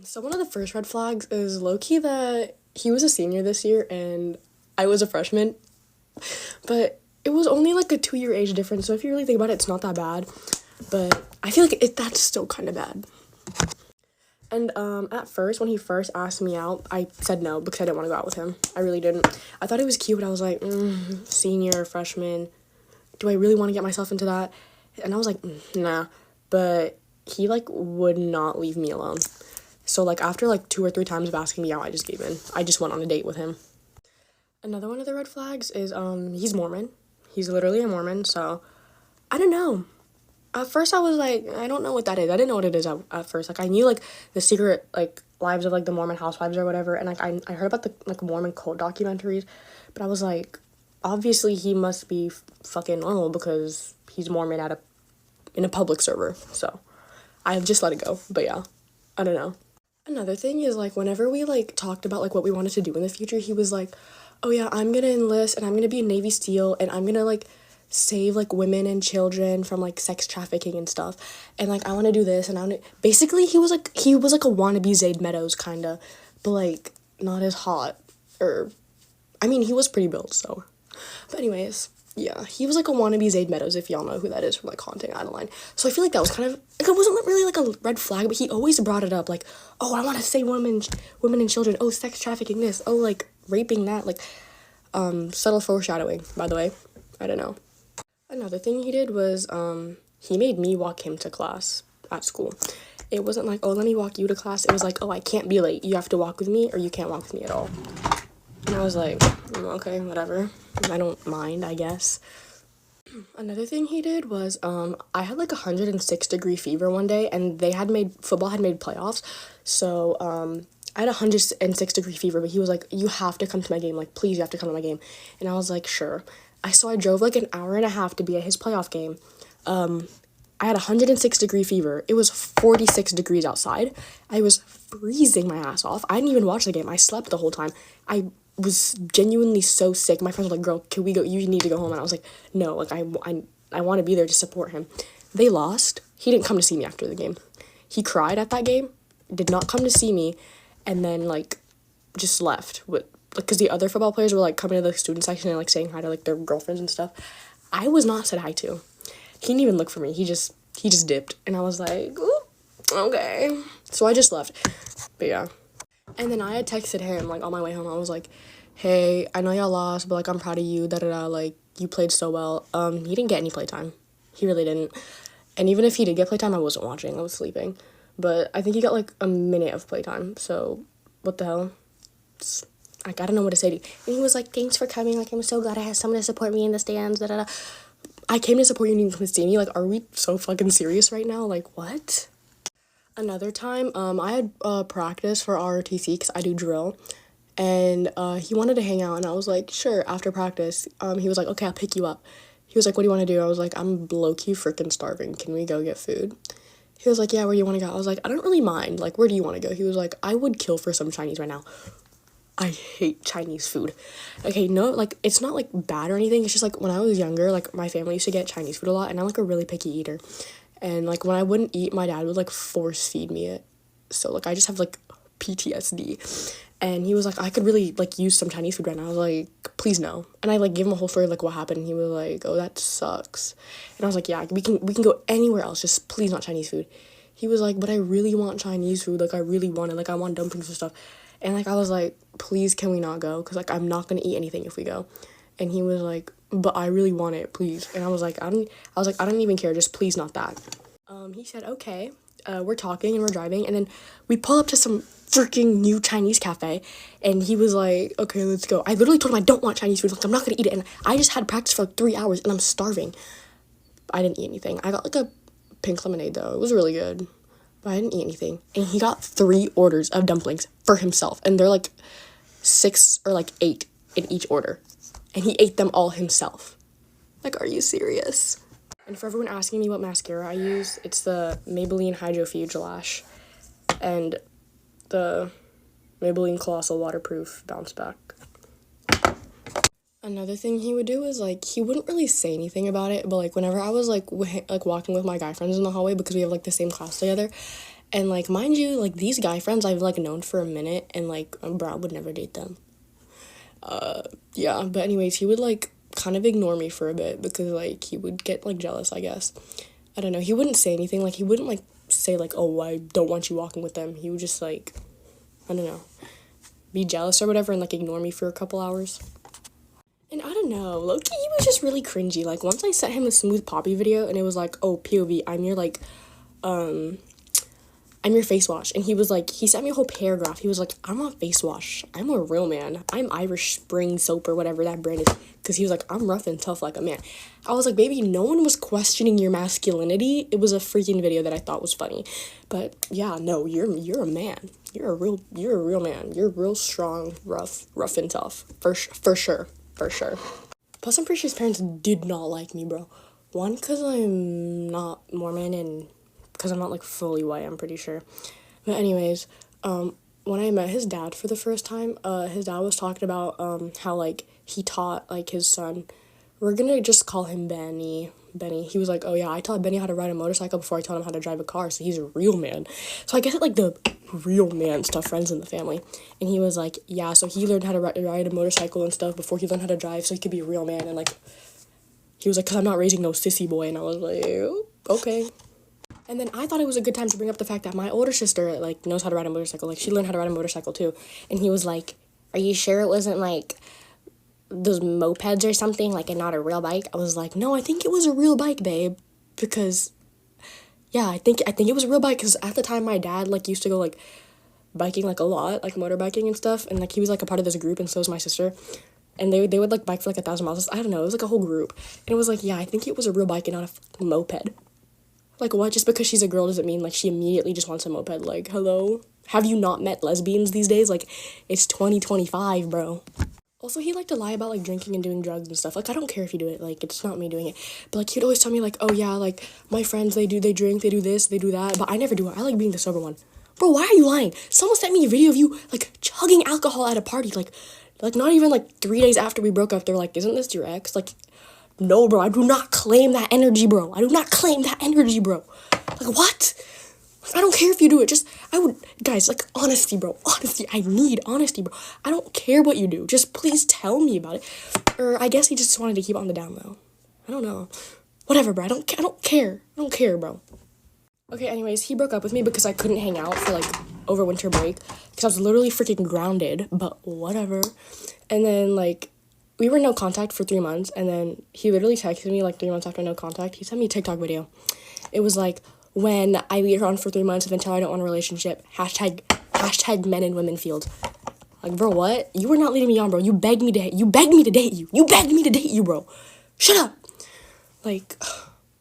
So one of the first red flags is low-key that he was a senior this year and I was a freshman. But it was only like a 2-year age difference. So if you really think about it, it's not that bad. But I feel like that's still kind of bad. And at first, when he first asked me out, I said no because I didn't want to go out with him. I really didn't. I thought he was cute, but I was like, senior, freshman. Do I really want to get myself into that? And I was like, nah. But he like would not leave me alone. So like after like 2 or 3 times of asking me out, I just gave in. I just went on a date with him. Another one of the red flags is he's Mormon. He's literally a Mormon, so I don't know. At first I was like, I don't know what that is. I didn't know what it is at first. Like, I knew like the secret like lives of like the Mormon housewives or whatever, and like I heard about the like Mormon cult documentaries, but I was like, obviously he must be fucking normal because he's Mormon in a public server. So I've just let it go. But yeah, I don't know. Another thing is like whenever we like talked about like what we wanted to do in the future, he was like, oh yeah, I'm gonna enlist and I'm gonna be a Navy SEAL and I'm gonna like save like women and children from like sex trafficking and stuff, and like I want to do this, and I want to basically he was like a wannabe Zayd Meadows kind of, but like not as hot, or I mean he was pretty built, so but anyways, yeah, he was like a wannabe Zayd Meadows, if y'all know who that is from like Haunting Adeline. So I feel like that was kind of like, it wasn't really like a red flag, but he always brought it up, like, oh, I want to save women and children, oh, sex trafficking this, oh, like raping that, like subtle foreshadowing, by the way. I don't know. Another thing he did was he made me walk him to class at school. It wasn't like, oh, let me walk you to class. It was like, oh, I can't be late. You have to walk with me or you can't walk with me at all. And I was like, okay, whatever. I don't mind, I guess. Another thing he did was I had like 106-degree fever one day, and football had made playoffs. So I had 106-degree fever, but he was like, you have to come to my game. Like, please, you have to come to my game. And I was like, sure. So I drove like an hour and a half to be at his playoff game. I had 106-degree fever. It was 46 degrees outside. I was freezing my ass off. I didn't even watch the game. I slept the whole time. I was genuinely so sick. My friends were like, girl, can we go? You need to go home. And I was like, no, like, I want to be there to support him. They lost. He didn't come to see me after the game. He cried at that game, did not come to see me, and then, like, just left. Because the other football players were, like, coming to the student section and, like, saying hi to, like, their girlfriends and stuff. I was not said hi to. He didn't even look for me. He just dipped. And I was like, ooh, okay. So I just left. But yeah. And then I had texted him, like, on my way home. I was like, hey, I know y'all lost, but, like, I'm proud of you, da-da-da. Like, you played so well. He didn't get any playtime. He really didn't. And even if he did get playtime, I wasn't watching. I was sleeping. But I think he got, like, a minute of playtime. So, what the hell? Like, I don't know what to say to you. And he was like, thanks for coming. Like, I'm so glad I have someone to support me in the stands, da-da-da. I came to support you and you come to see me. Like, are we so fucking serious right now? Like, what? Another time, I had practice for ROTC because I do drill. And he wanted to hang out, and I was like, sure, after practice. He was like, okay, I'll pick you up. He was like, what do you want to do? I was like, I'm low-key freaking starving. Can we go get food? He was like, yeah, where do you want to go? I was like, I don't really mind. Like, where do you want to go? He was like, I would kill for some Chinese right now. I hate Chinese food. Okay, no, like, it's not, like, bad or anything. It's just, like, when I was younger, like, my family used to get Chinese food a lot, and I'm, like, a really picky eater. And, like, when I wouldn't eat, my dad would, like, force feed me it. So, like, I just have, like, PTSD. And he was like, I could really, like, use some Chinese food right now. I was like, please no. And I, like, gave him a whole story of, like, what happened. And he was like, oh, that sucks. And I was like, yeah, we can go anywhere else. Just please not Chinese food. He was like, but I really want Chinese food. Like, I really want it. Like, I want dumplings and stuff. And, like, I was like, please, can we not go? Because, like, I'm not going to eat anything if we go. And he was like, but I really want it, please. And I was like, I don't even care. Just please not that. He said, okay. We're talking and we're driving. And then we pull up to some freaking new Chinese cafe. And he was like, okay, let's go. I literally told him I don't want Chinese food. Like, I'm not going to eat it. And I just had practice for, like, 3 hours. And I'm starving. I didn't eat anything. I got, like, a pink lemonade, though. It was really good. But I didn't eat anything. And he got 3 orders of dumplings for himself. And they're, like, 6 or, like, 8 in each order. And he ate them all himself. Like, are you serious? And for everyone asking me what mascara I use, it's the Maybelline Hydro Fuge Lash. And the Maybelline Colossal Waterproof Bounce Back. Another thing he would do is, like, he wouldn't really say anything about it, but, like, whenever I was, like, walking with my guy friends in the hallway, because we have, like, the same class together, and, like, mind you, like, these guy friends I've, like, known for a minute, and, like, Brad would never date them. Yeah, but anyways, he would, like, kind of ignore me for a bit, because, like, he would get, like, jealous, I guess. I don't know, he wouldn't say anything, like, he wouldn't, like, say, like, oh, I don't want you walking with them. He would just, like, I don't know, be jealous or whatever, and, like, ignore me for a couple hours. And I don't know, low-key, he was just really cringy. Like, once I sent him a Smooth Poppy video, and it was like, oh, POV, I'm your, like, I'm your face wash. And he was like, he sent me a whole paragraph. He was like, I'm not face wash. I'm a real man. I'm Irish Spring soap or whatever that brand is. Because he was like, I'm rough and tough like a man. I was like, baby, no one was questioning your masculinity. It was a freaking video that I thought was funny. But yeah, no, you're a man. You're a real man. You're real strong, rough and tough. For sure. Plus, I'm pretty sure his parents did not like me, bro. One, because I'm not Mormon, and because I'm not, like, fully white, I'm pretty sure. But anyways, when I met his dad for the first time, his dad was talking about, how, like, he taught, like, his son, we're gonna just call him Benny. He was like, oh yeah, I taught Benny how to ride a motorcycle before I taught him how to drive a car, so he's a real man. So I guess it, like, the real man stuff friends in the family. And he was like, yeah, so he learned how to ride a motorcycle and stuff before he learned how to drive, so he could be a real man. And, like, he was like, because I'm not raising no sissy boy. And I was like, oh, okay. And then I thought it was a good time to bring up the fact that my older sister, like, knows how to ride a motorcycle. Like, she learned how to ride a motorcycle too. And he was like, are you sure it wasn't, like, those mopeds or something, like, and not a real bike. I was like, no, I think it was a real bike, babe, because, yeah, I think it was a real bike, because at the time, my dad, like, used to go, like, biking, like, a lot, like, motorbiking and stuff, and, like, he was, like, a part of this group, and so was my sister, and they would, like, bike for, like, 1,000 miles. I don't know, it was, like, a whole group, and it was like, yeah, I think it was a real bike and not a moped. Like, what? Just because she's a girl doesn't mean, like, she immediately just wants a moped. Like, hello? Have you not met lesbians these days? Like, it's 2025, bro. Also, he liked to lie about, like, drinking and doing drugs and stuff. Like, I don't care if you do it. Like, it's not me doing it. But, like, he'd always tell me, like, oh, yeah, like, my friends, they drink, they do this, they do that. But I never do it. I like being the sober one. Bro, why are you lying? Someone sent me a video of you, like, chugging alcohol at a party. Like, not even, like, 3 days after we broke up. They're like, isn't this your ex? Like, no, bro, I do not claim that energy, bro. I do not claim that energy, bro. Like, what? I don't care if you do it. Just, guys, like, honesty, bro. Honesty. I need honesty, bro. I don't care what you do. Just please tell me about it. Or I guess he just wanted to keep on the down low. I don't know. Whatever, bro. I don't care. I don't care, bro. Okay, anyways, he broke up with me because I couldn't hang out for, like, over winter break. Because I was literally freaking grounded. But whatever. And then, like, we were in no contact for 3 months. And then he literally texted me, like, 3 months after no contact. He sent me a TikTok video. It was like, when I lead her on for 3 months and then tell her I don't want a relationship, hashtag men and women field. Like, bro, what? You were not leading me on, bro. You begged me to date you. You begged me to date you, bro. Shut up. Like,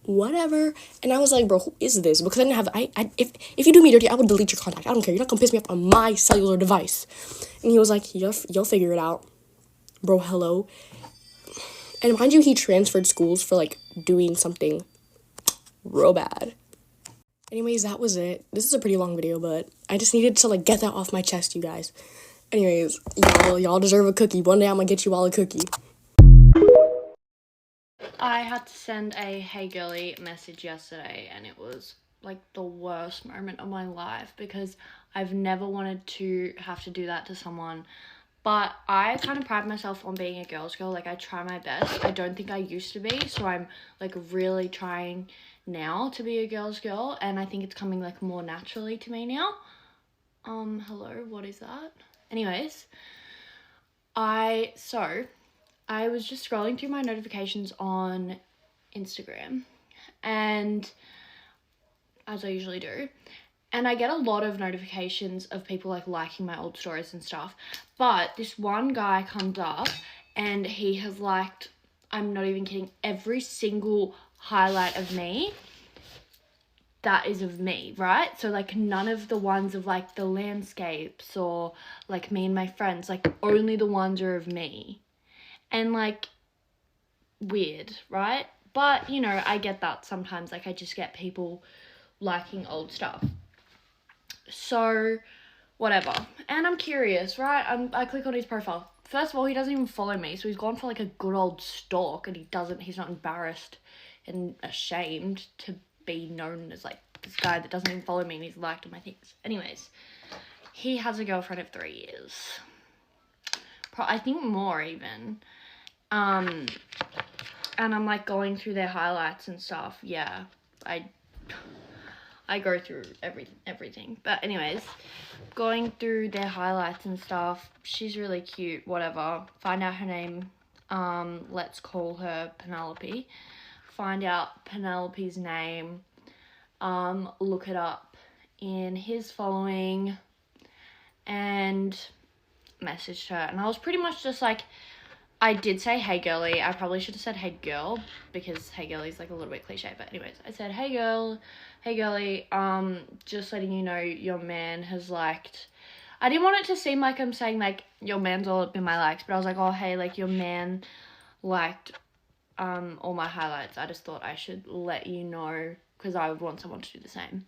whatever. And I was like, bro, who is this? Because I didn't have, if you do me dirty, I would delete your contact. I don't care. You're not gonna piss me off on my cellular device. And he was like, you'll figure it out. Bro, hello. And mind you, he transferred schools for, like, doing something real bad. Anyways, that was it. This is a pretty long video, but I just needed to, like, get that off my chest, you guys. Anyways, y'all deserve a cookie. One day I'm gonna get you all a cookie. I had to send a hey girly message yesterday, and it was, like, the worst moment of my life because I've never wanted to have to do that to someone. But I kind of pride myself on being a girl's girl. Like, I try my best. I don't think I used to be, so I'm, like, really trying now to be a girl's girl, and I think it's coming, like, more naturally to me now. Hello, what is that? Anyways, I was just scrolling through my notifications on Instagram, and as I usually do, and I get a lot of notifications of people, like, liking my old stories and stuff, but this one guy comes up and he has liked, I'm not even kidding, every single highlight of me that is of me, right? So, like, none of the ones of, like, the landscapes or, like, me and my friends, like, only the ones are of me. And, like, weird, right? But, you know, I get that sometimes, like, I just get people liking old stuff. So, whatever. And I'm curious, right? I click on his profile. First of all, he doesn't even follow me, so he's gone for, like, a good old stalk, and he's not embarrassed and ashamed to be known as, like, this guy that doesn't even follow me and he's liked all my things. Anyways, he has a girlfriend of 3 years. I think more even. And I'm, like, going through their highlights and stuff. Yeah, I go through everything. But anyways, going through their highlights and stuff. She's really cute, whatever. Find out her name. Let's call her Penelope. Find out Penelope's name. Look it up in his following and messaged her. And I was pretty much just like, I did say, hey girly. I probably should have said, hey girl, because hey girly is, like, a little bit cliche. But anyways, I said, hey girl, hey girly, just letting you know your man has liked. I didn't want it to seem like I'm saying, like, your man's all up in my likes, but I was like, oh, hey, like, your man liked, all my highlights. I just thought I should let you know, because I would want someone to do the same.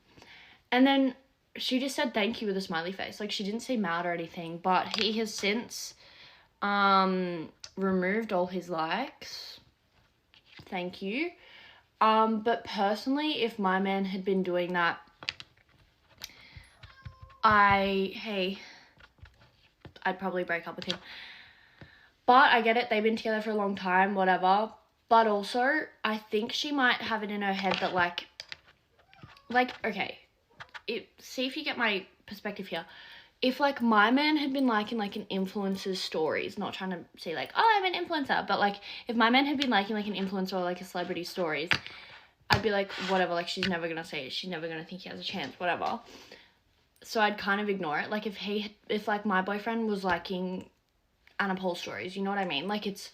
And then she just said thank you with a smiley face. Like, she didn't seem mad or anything, but he has since, removed all his likes. Thank you. But personally, if my man had been doing that, I'd probably break up with him. But I get it, they've been together for a long time, whatever. But also, I think she might have it in her head that, like, okay, see if you get my perspective here. if like my man had been liking like an influencer's stories, not trying to say like, oh, I'm an influencer, but like if my man had been liking like an influencer or like a celebrity stories, I'd be like, whatever, like she's never gonna say it, she's never gonna think he has a chance, whatever. So I'd kind of ignore it. Like if like my boyfriend was liking Anna Paul stories, you know what I mean? Like it's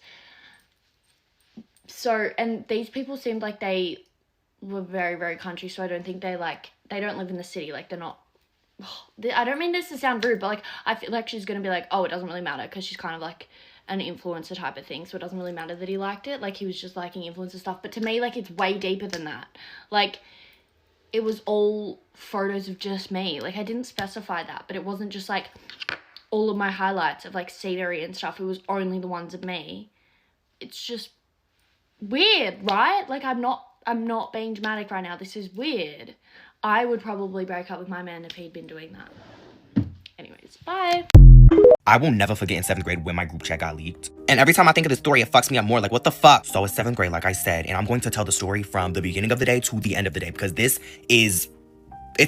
so, and these people seemed like they were very, very country, so I don't think they don't live in the city, like they're not, I don't mean this to sound rude, but like I feel like she's gonna be like, oh, it doesn't really matter because she's kind of like an influencer type of thing, so it doesn't really matter that he liked it, like he was just liking influencer stuff. But to me, like it's way deeper than that. Like it was all photos of just me. Like I didn't specify that, but it wasn't just like all of my highlights of like scenery and stuff. It was only the ones of me. It's just weird, right? Like I'm not being dramatic right now. This is weird. I would probably break up with my man if he'd been doing that. Anyways, bye. I will never forget in 7th grade when my group chat got leaked. And every time I think of the story, it fucks me up more. Like, what the fuck? So it's 7th grade, like I said, and I'm going to tell the story from the beginning of the day to the end of the day because it's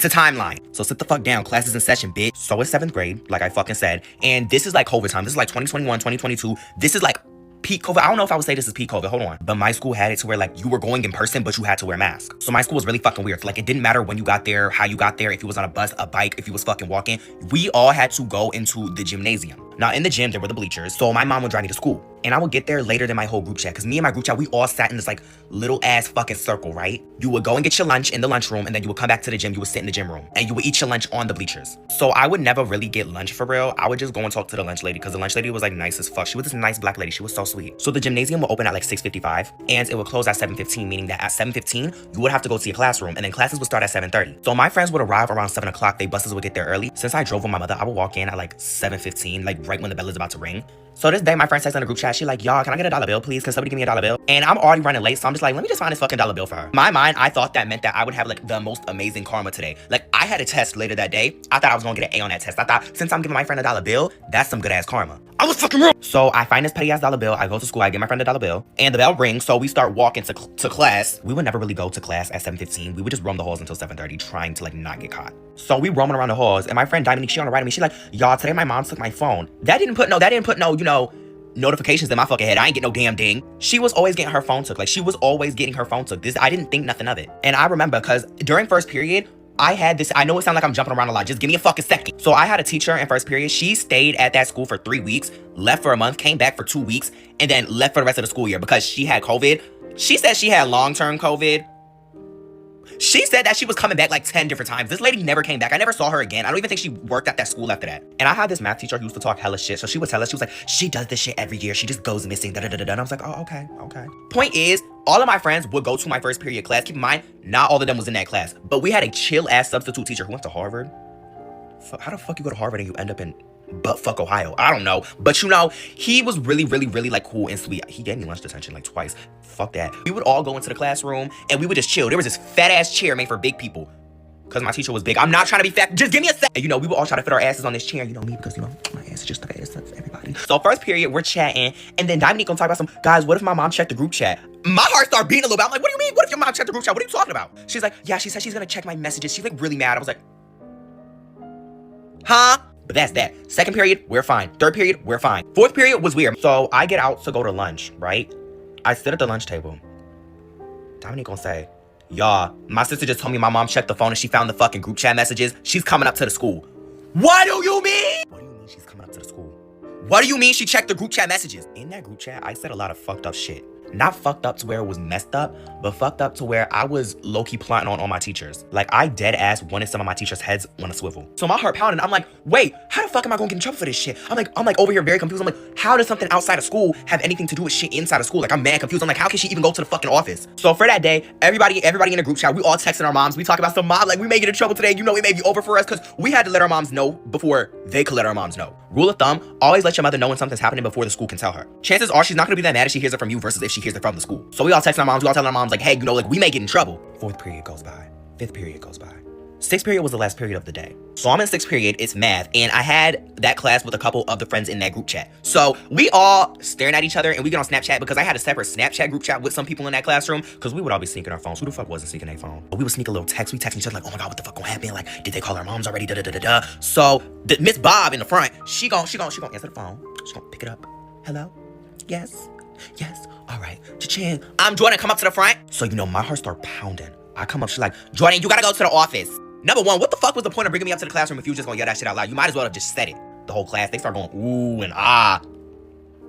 a timeline. So sit the fuck down. Class is in session, bitch. So it's 7th grade, like I fucking said. And this is like COVID time. This is like 2021, 2022. This is like peak COVID. I don't know if I would say this is peak COVID. Hold on. But my school had it to where like you were going in person, but you had to wear masks. So my school was really fucking weird. So, like it didn't matter when you got there, how you got there, if you was on a bus, a bike, if you was fucking walking. We all had to go into the gymnasium. Now in the gym, there were the bleachers. So my mom would drive me to school. And I would get there later than my whole group chat. Because me and my group chat, we all sat in this like little ass fucking circle, right? You would go and get your lunch in the lunchroom. And then you would come back to the gym. You would sit in the gym room. And you would eat your lunch on the bleachers. So I would never really get lunch for real. I would just go and talk to the lunch lady. Because the lunch lady was like nice as fuck. She was this nice black lady. She was so sweet. So the gymnasium would open at like 6:55. And it would close at 7:15. Meaning that at 7:15, you would have to go to your classroom. And then classes would start at 7:30. So my friends would arrive around 7 o'clock. They buses would get there early. Since I drove with my mother, I would walk in at like 7:15. Like right when the bell is about to ring. So this day, my friend texted in the group chat. She like, y'all, can I get $1 bill, please? Can somebody give me $1 bill? And I'm already running late, so I'm just like, let me just find this fucking $1 bill for her. In my mind, I thought that meant that I would have like the most amazing karma today. Like I had a test later that day. I thought I was gonna get an A on that test. I thought since I'm giving my friend $1 bill, that's some good ass karma. I was fucking wrong. So I find this petty ass $1 bill. I go to school. I give my friend $1 bill, and the bell rings. So we start walking to class. We would never really go to class at 7:15. We would just roam the halls until 7:30, trying to like not get caught. So we roaming around the halls, and my friend Dominique, she on the right of me. She like, y'all, today my mom took my phone. That didn't put no, you know, notifications in my fucking head. I ain't get no damn ding. She was always getting her phone took. Like she was always getting her phone took. I didn't think nothing of it. And I remember because during first period, I had this, I know it sounds like I'm jumping around a lot. Just give me a fucking second. So I had a teacher in first period. She stayed at that school for 3 weeks, left for a month, came back for 2 weeks, and then left for the rest of the school year because she had COVID. She said she had long-term COVID. She said that she was coming back like 10 different times. This lady never came back. I never saw her again. I don't even think she worked at that school after that. And I had this math teacher who used to talk hella shit. So she would tell us, she was like, she does this shit every year. She just goes missing, da-da-da-da-da. And I was like, oh, okay. Point is, all of my friends would go to my first period class. Keep in mind, not all of them was in that class. But we had a chill-ass substitute teacher who went to Harvard. How the fuck you go to Harvard and you end up in buttfuck Ohio? I don't know. But you know, he was really like cool and sweet. He gave me lunch detention like twice. Fuck that. We would all go into the classroom and we would just chill. There was this fat ass chair made for big people. Because my teacher was big. I'm not trying to be fat. Just give me a sec. And, you know, we would all try to fit our asses on this chair. You know me, because, you know, my ass is just the ass of everybody. So first period, we're chatting. And then Dominique gonna talk about some, guys, what if my mom checked the group chat? My heart started beating a little bit. I'm like, what do you mean? What if your mom checked the group chat? What are you talking about? She's like, yeah, she said she's gonna check my messages. She's like really mad. I was like, huh? But that's that. Second period, we're fine. Third period, we're fine. Fourth period was weird. So I get out to go to lunch, right? I sit at the lunch table. Dominique gonna say, y'all, my sister just told me my mom checked the phone and she found the fucking group chat messages. She's coming up to the school. What do you mean? What do you mean she's coming up to the school? What do you mean she checked the group chat messages? In that group chat, I said a lot of fucked up shit. Not fucked up to where it was messed up, but fucked up to where I was low-key plotting on all my teachers. Like, I dead ass wanted some of my teachers' heads on a swivel. So my heart pounded. I'm like, wait, how the fuck am I gonna get in trouble for this shit? I'm like over here very confused. I'm like, how does something outside of school have anything to do with shit inside of school? Like, I'm mad confused. I'm like, how can she even go to the fucking office? So for that day, everybody in the group chat, we all texting our moms. We talk about some mom, like, we may get in trouble today. You know, it may be over for us because we had to let our moms know before they could let our moms know. Rule of thumb, always let your mother know when something's happening before the school can tell her. Chances are she's not gonna be that mad if she hears it from you versus if she hears it from the school. So we all text our moms, we all tell our moms like, hey, you know, like we may get in trouble. Fourth period goes by. Fifth period goes by. Sixth period was the last period of the day. So I'm in sixth period, it's math, and I had that class with a couple of the friends in that group chat. So we all staring at each other, and we get on Snapchat because I had a separate Snapchat group chat with some people in that classroom because we would all be sneaking our phones. Who the fuck wasn't sneaking their phone? But we would sneak a little text. We text each other like, oh my God, what the fuck gonna happen? Like, did they call our moms already? Da-da-da-da-da. So Miss Bob in the front, she gonna answer the phone. She gonna pick it up. Hello? Yes? Yes? All right. Cha-ching. I'm Jordan, come up to the front. So, you know, my heart start pounding. I come up, she's like, Jordan, you gotta go to the office. Number one, what the fuck was the point of bringing me up to the classroom if you were just gonna yell that shit out loud? You might as well have just said it. The whole class, they start going ooh and ah.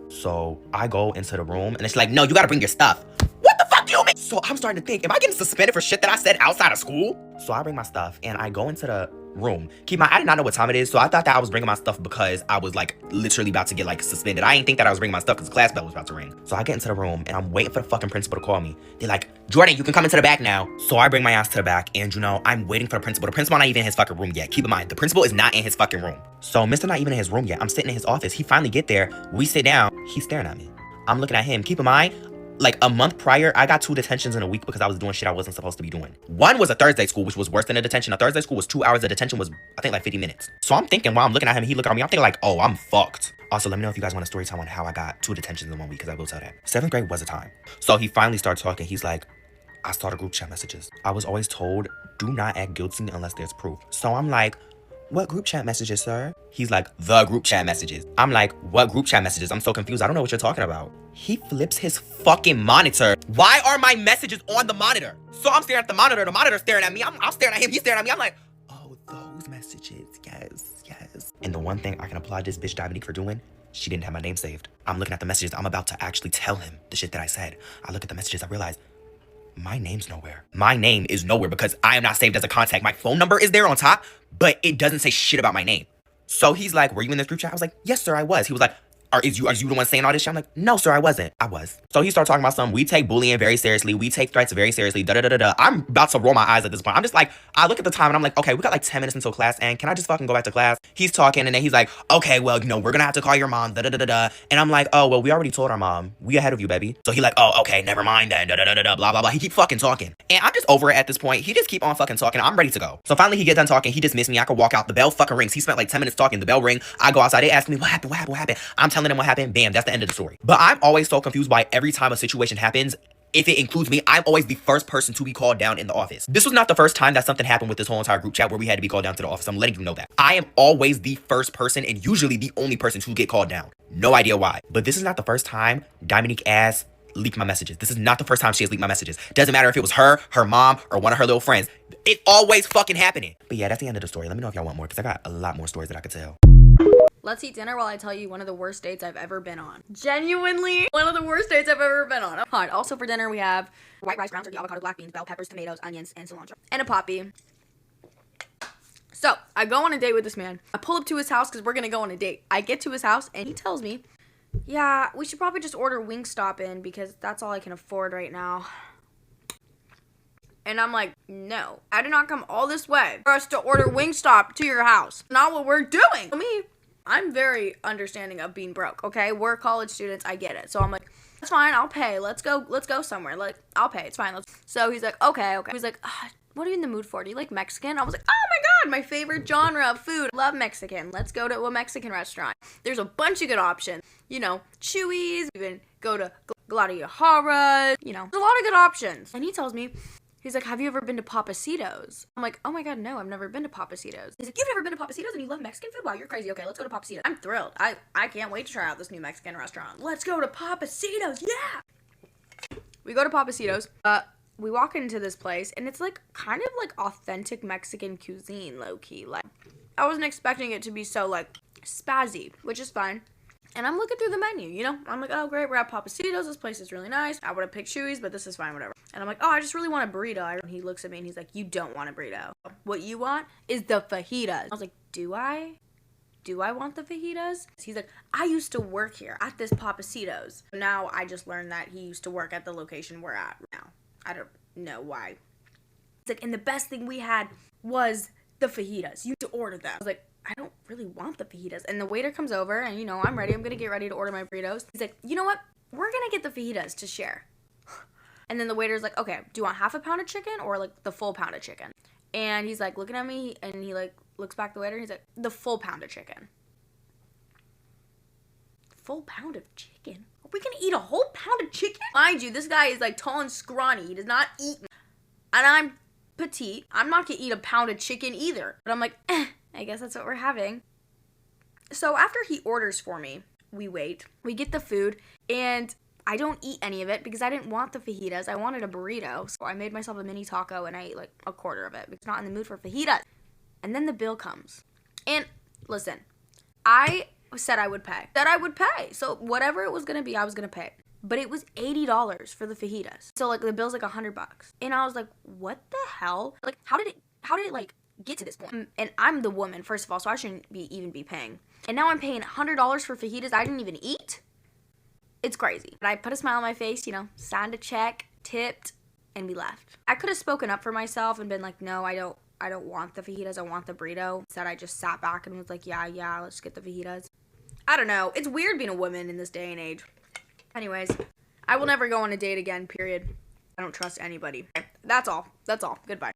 So I go into the room and it's like, no, you gotta bring your stuff. What the fuck do you mean? So I'm starting to think, am I getting suspended for shit that I said outside of school? So I bring my stuff and I go into the room. Keep in mind, I did not know what time it is, so I thought that I was bringing my stuff because I was like literally about to get like suspended. I didn't think that I was bringing my stuff because the class bell was about to ring. So I get into the room and I'm waiting for the fucking principal to call me. They're like, Jordan, you can come into the back now. So I bring my ass to the back and you know, I'm waiting for the principal. The principal not even in his fucking room yet. Keep in mind, the principal is not in his fucking room. So Mr. not even in his room yet. I'm sitting in his office. He finally get there. We sit down. He's staring at me. I'm looking at him. Keep in mind, like a month prior, I got 2 detentions in a week because I was doing shit I wasn't supposed to be doing. One was a Thursday school, which was worse than a detention. A Thursday school was 2 hours. The detention was, I think, like 50 minutes. So I'm thinking while I'm looking at him, he look at me, I'm thinking like, oh, I'm fucked. Also, let me know if you guys want a story time on how I got 2 detentions in 1 week, because I will tell that. 7th grade was a time. So he finally started talking. He's like, I started group chat messages. I was always told, do not act guilty unless there's proof. So I'm like, what group chat messages, sir? He's like, the group chat messages. I'm like, what group chat messages? I'm so confused. I don't know what you're talking about. He flips his fucking monitor. Why are my messages on the monitor? So I'm staring at the monitor's staring at me. I'm staring at him, he's staring at me. I'm like, oh, those messages, yes, yes. And the one thing I can applaud this bitch Dominique for doing, she didn't have my name saved. I'm looking at the messages. I'm about to actually tell him the shit that I said. I look at the messages, I realize, my name's nowhere. My name is nowhere because I am not saved as a contact. My phone number is there on top, but it doesn't say shit about my name. So he's like, were you in this group chat? I was like, yes, sir, I was. He was like, are you the one saying all this shit? I'm like, no, sir, I wasn't. I was. So he started talking about something. We take bullying very seriously. We take threats very seriously. Da-da-da-da-da. I'm about to roll my eyes at this point. I'm just like, I look at the time and I'm like, okay, we got like 10 minutes until class end. Can I just fucking go back to class? He's talking and then he's like, okay, well, you know, we're gonna have to call your mom. Da-da-da-da-da. And I'm like, oh, well, we already told our mom. We ahead of you, baby. So he like, oh, okay, never mind then. Da-da-da-da-da. Blah, blah, blah. He keep fucking talking. And I'm just over it at this point. He just keep on fucking talking. I'm ready to go. So finally he get done talking. He dismissed me. I could walk out. The bell fucking rings. He spent like 10 minutes talking. The bell ring. I go outside. They ask me, what happened? What happened? What happened? I'm telling them what happened. Bam. That's the end of the story. But I'm always so confused by every time a situation happens. If it includes me, I'm always the first person to be called down in the office. This was not the first time that something happened with this whole entire group chat where we had to be called down to the office. I'm letting you know that. I am always the first person and usually the only person to get called down. No idea why. But this is not the first time Dominique ass leaked my messages. This is not the first time she has leaked my messages. Doesn't matter if it was her mom, or one of her little friends. It's always fucking happening. But yeah, that's the end of the story. Let me know if y'all want more because I got a lot more stories that I could tell. Let's eat dinner while I tell you one of the worst dates I've ever been on. Genuinely, one of the worst dates I've ever been on. Alright, also for dinner we have white rice, ground turkey, avocado, black beans, bell peppers, tomatoes, onions, and cilantro. And a poppy. So, I go on a date with this man. I pull up to his house because we're gonna go on a date. I get to his house and he tells me, yeah, we should probably just order Wingstop in because that's all I can afford right now. And I'm like, no, I did not come all this way for us to order Wingstop to your house. Not what we're doing. For me, I'm very understanding of being broke, okay? We're college students, I get it. So I'm like, that's fine, I'll pay. Let's go somewhere. Like, I'll pay, it's fine. So he's like, okay. He's like, what are you in the mood for? Do you like Mexican? I was like, oh my God, my favorite genre of food. Love Mexican. Let's go to a Mexican restaurant. There's a bunch of good options. You know, Chuy's, even go to Guadalajara. You know, there's a lot of good options. And he tells me, he's like, have you ever been to Papacitos? I'm like, oh my God, no, I've never been to Papacitos. He's like, you've never been to Papacitos and you love Mexican food? Wow, you're crazy. Okay, let's go to Papacitos. I'm thrilled. I can't wait to try out this new Mexican restaurant. Let's go to Papacitos, yeah! We go to Papacitos. We walk into this place and it's like kind of like authentic Mexican cuisine, low-key. Like, I wasn't expecting it to be so like spazzy, which is fine. And I'm looking through the menu, you know? I'm like, oh, great, we're at Papacitos. This place is really nice. I would have picked Chuy's, but this is fine, whatever. And I'm like, oh, I just really want a burrito. And he looks at me and he's like, you don't want a burrito. What you want is the fajitas. I was like, do I? Do I want the fajitas? He's like, I used to work here at this Papacitos. Now I just learned that he used to work at the location we're at now. I don't know why. It's like, and the best thing we had was the fajitas. You need to order them. I was like, I don't really want the fajitas. And the waiter comes over and, you know, I'm ready. I'm going to get ready to order my burritos. He's like, you know what? We're going to get the fajitas to share. And then the waiter's like, okay, do you want half a pound of chicken or like the full pound of chicken? And he's like looking at me, and he like looks back the waiter, and he's like, the full pound of chicken. Full pound of chicken? Are we gonna eat a whole pound of chicken? Mind you, this guy is like tall and scrawny. He does not eat. And I'm petite. I'm not gonna eat a pound of chicken either. But I'm like, I guess that's what we're having. So after he orders for me, we wait. We get the food, and I don't eat any of it because I didn't want the fajitas. I wanted a burrito. So I made myself a mini taco, and I ate like a quarter of it because I'm not in the mood for fajitas. And then the bill comes. And listen, I said I would pay. So whatever it was gonna be, I was gonna pay. But it was $80 for the fajitas. So like the bill's like $100. And I was like, what the hell? Like how did it like get to this point? And I'm the woman, first of all, so I shouldn't even be paying. And now I'm paying $100 for fajitas I didn't even eat? It's crazy. But I put a smile on my face, signed a check, tipped, and we left. I could have spoken up for myself and been like, no, I don't want the fajitas, I want the burrito. Instead, I just sat back and was like, yeah, let's get the fajitas. I don't know. It's weird being a woman in this day and age. Anyways, I will never go on a date again, period. I don't trust anybody. That's all. Goodbye.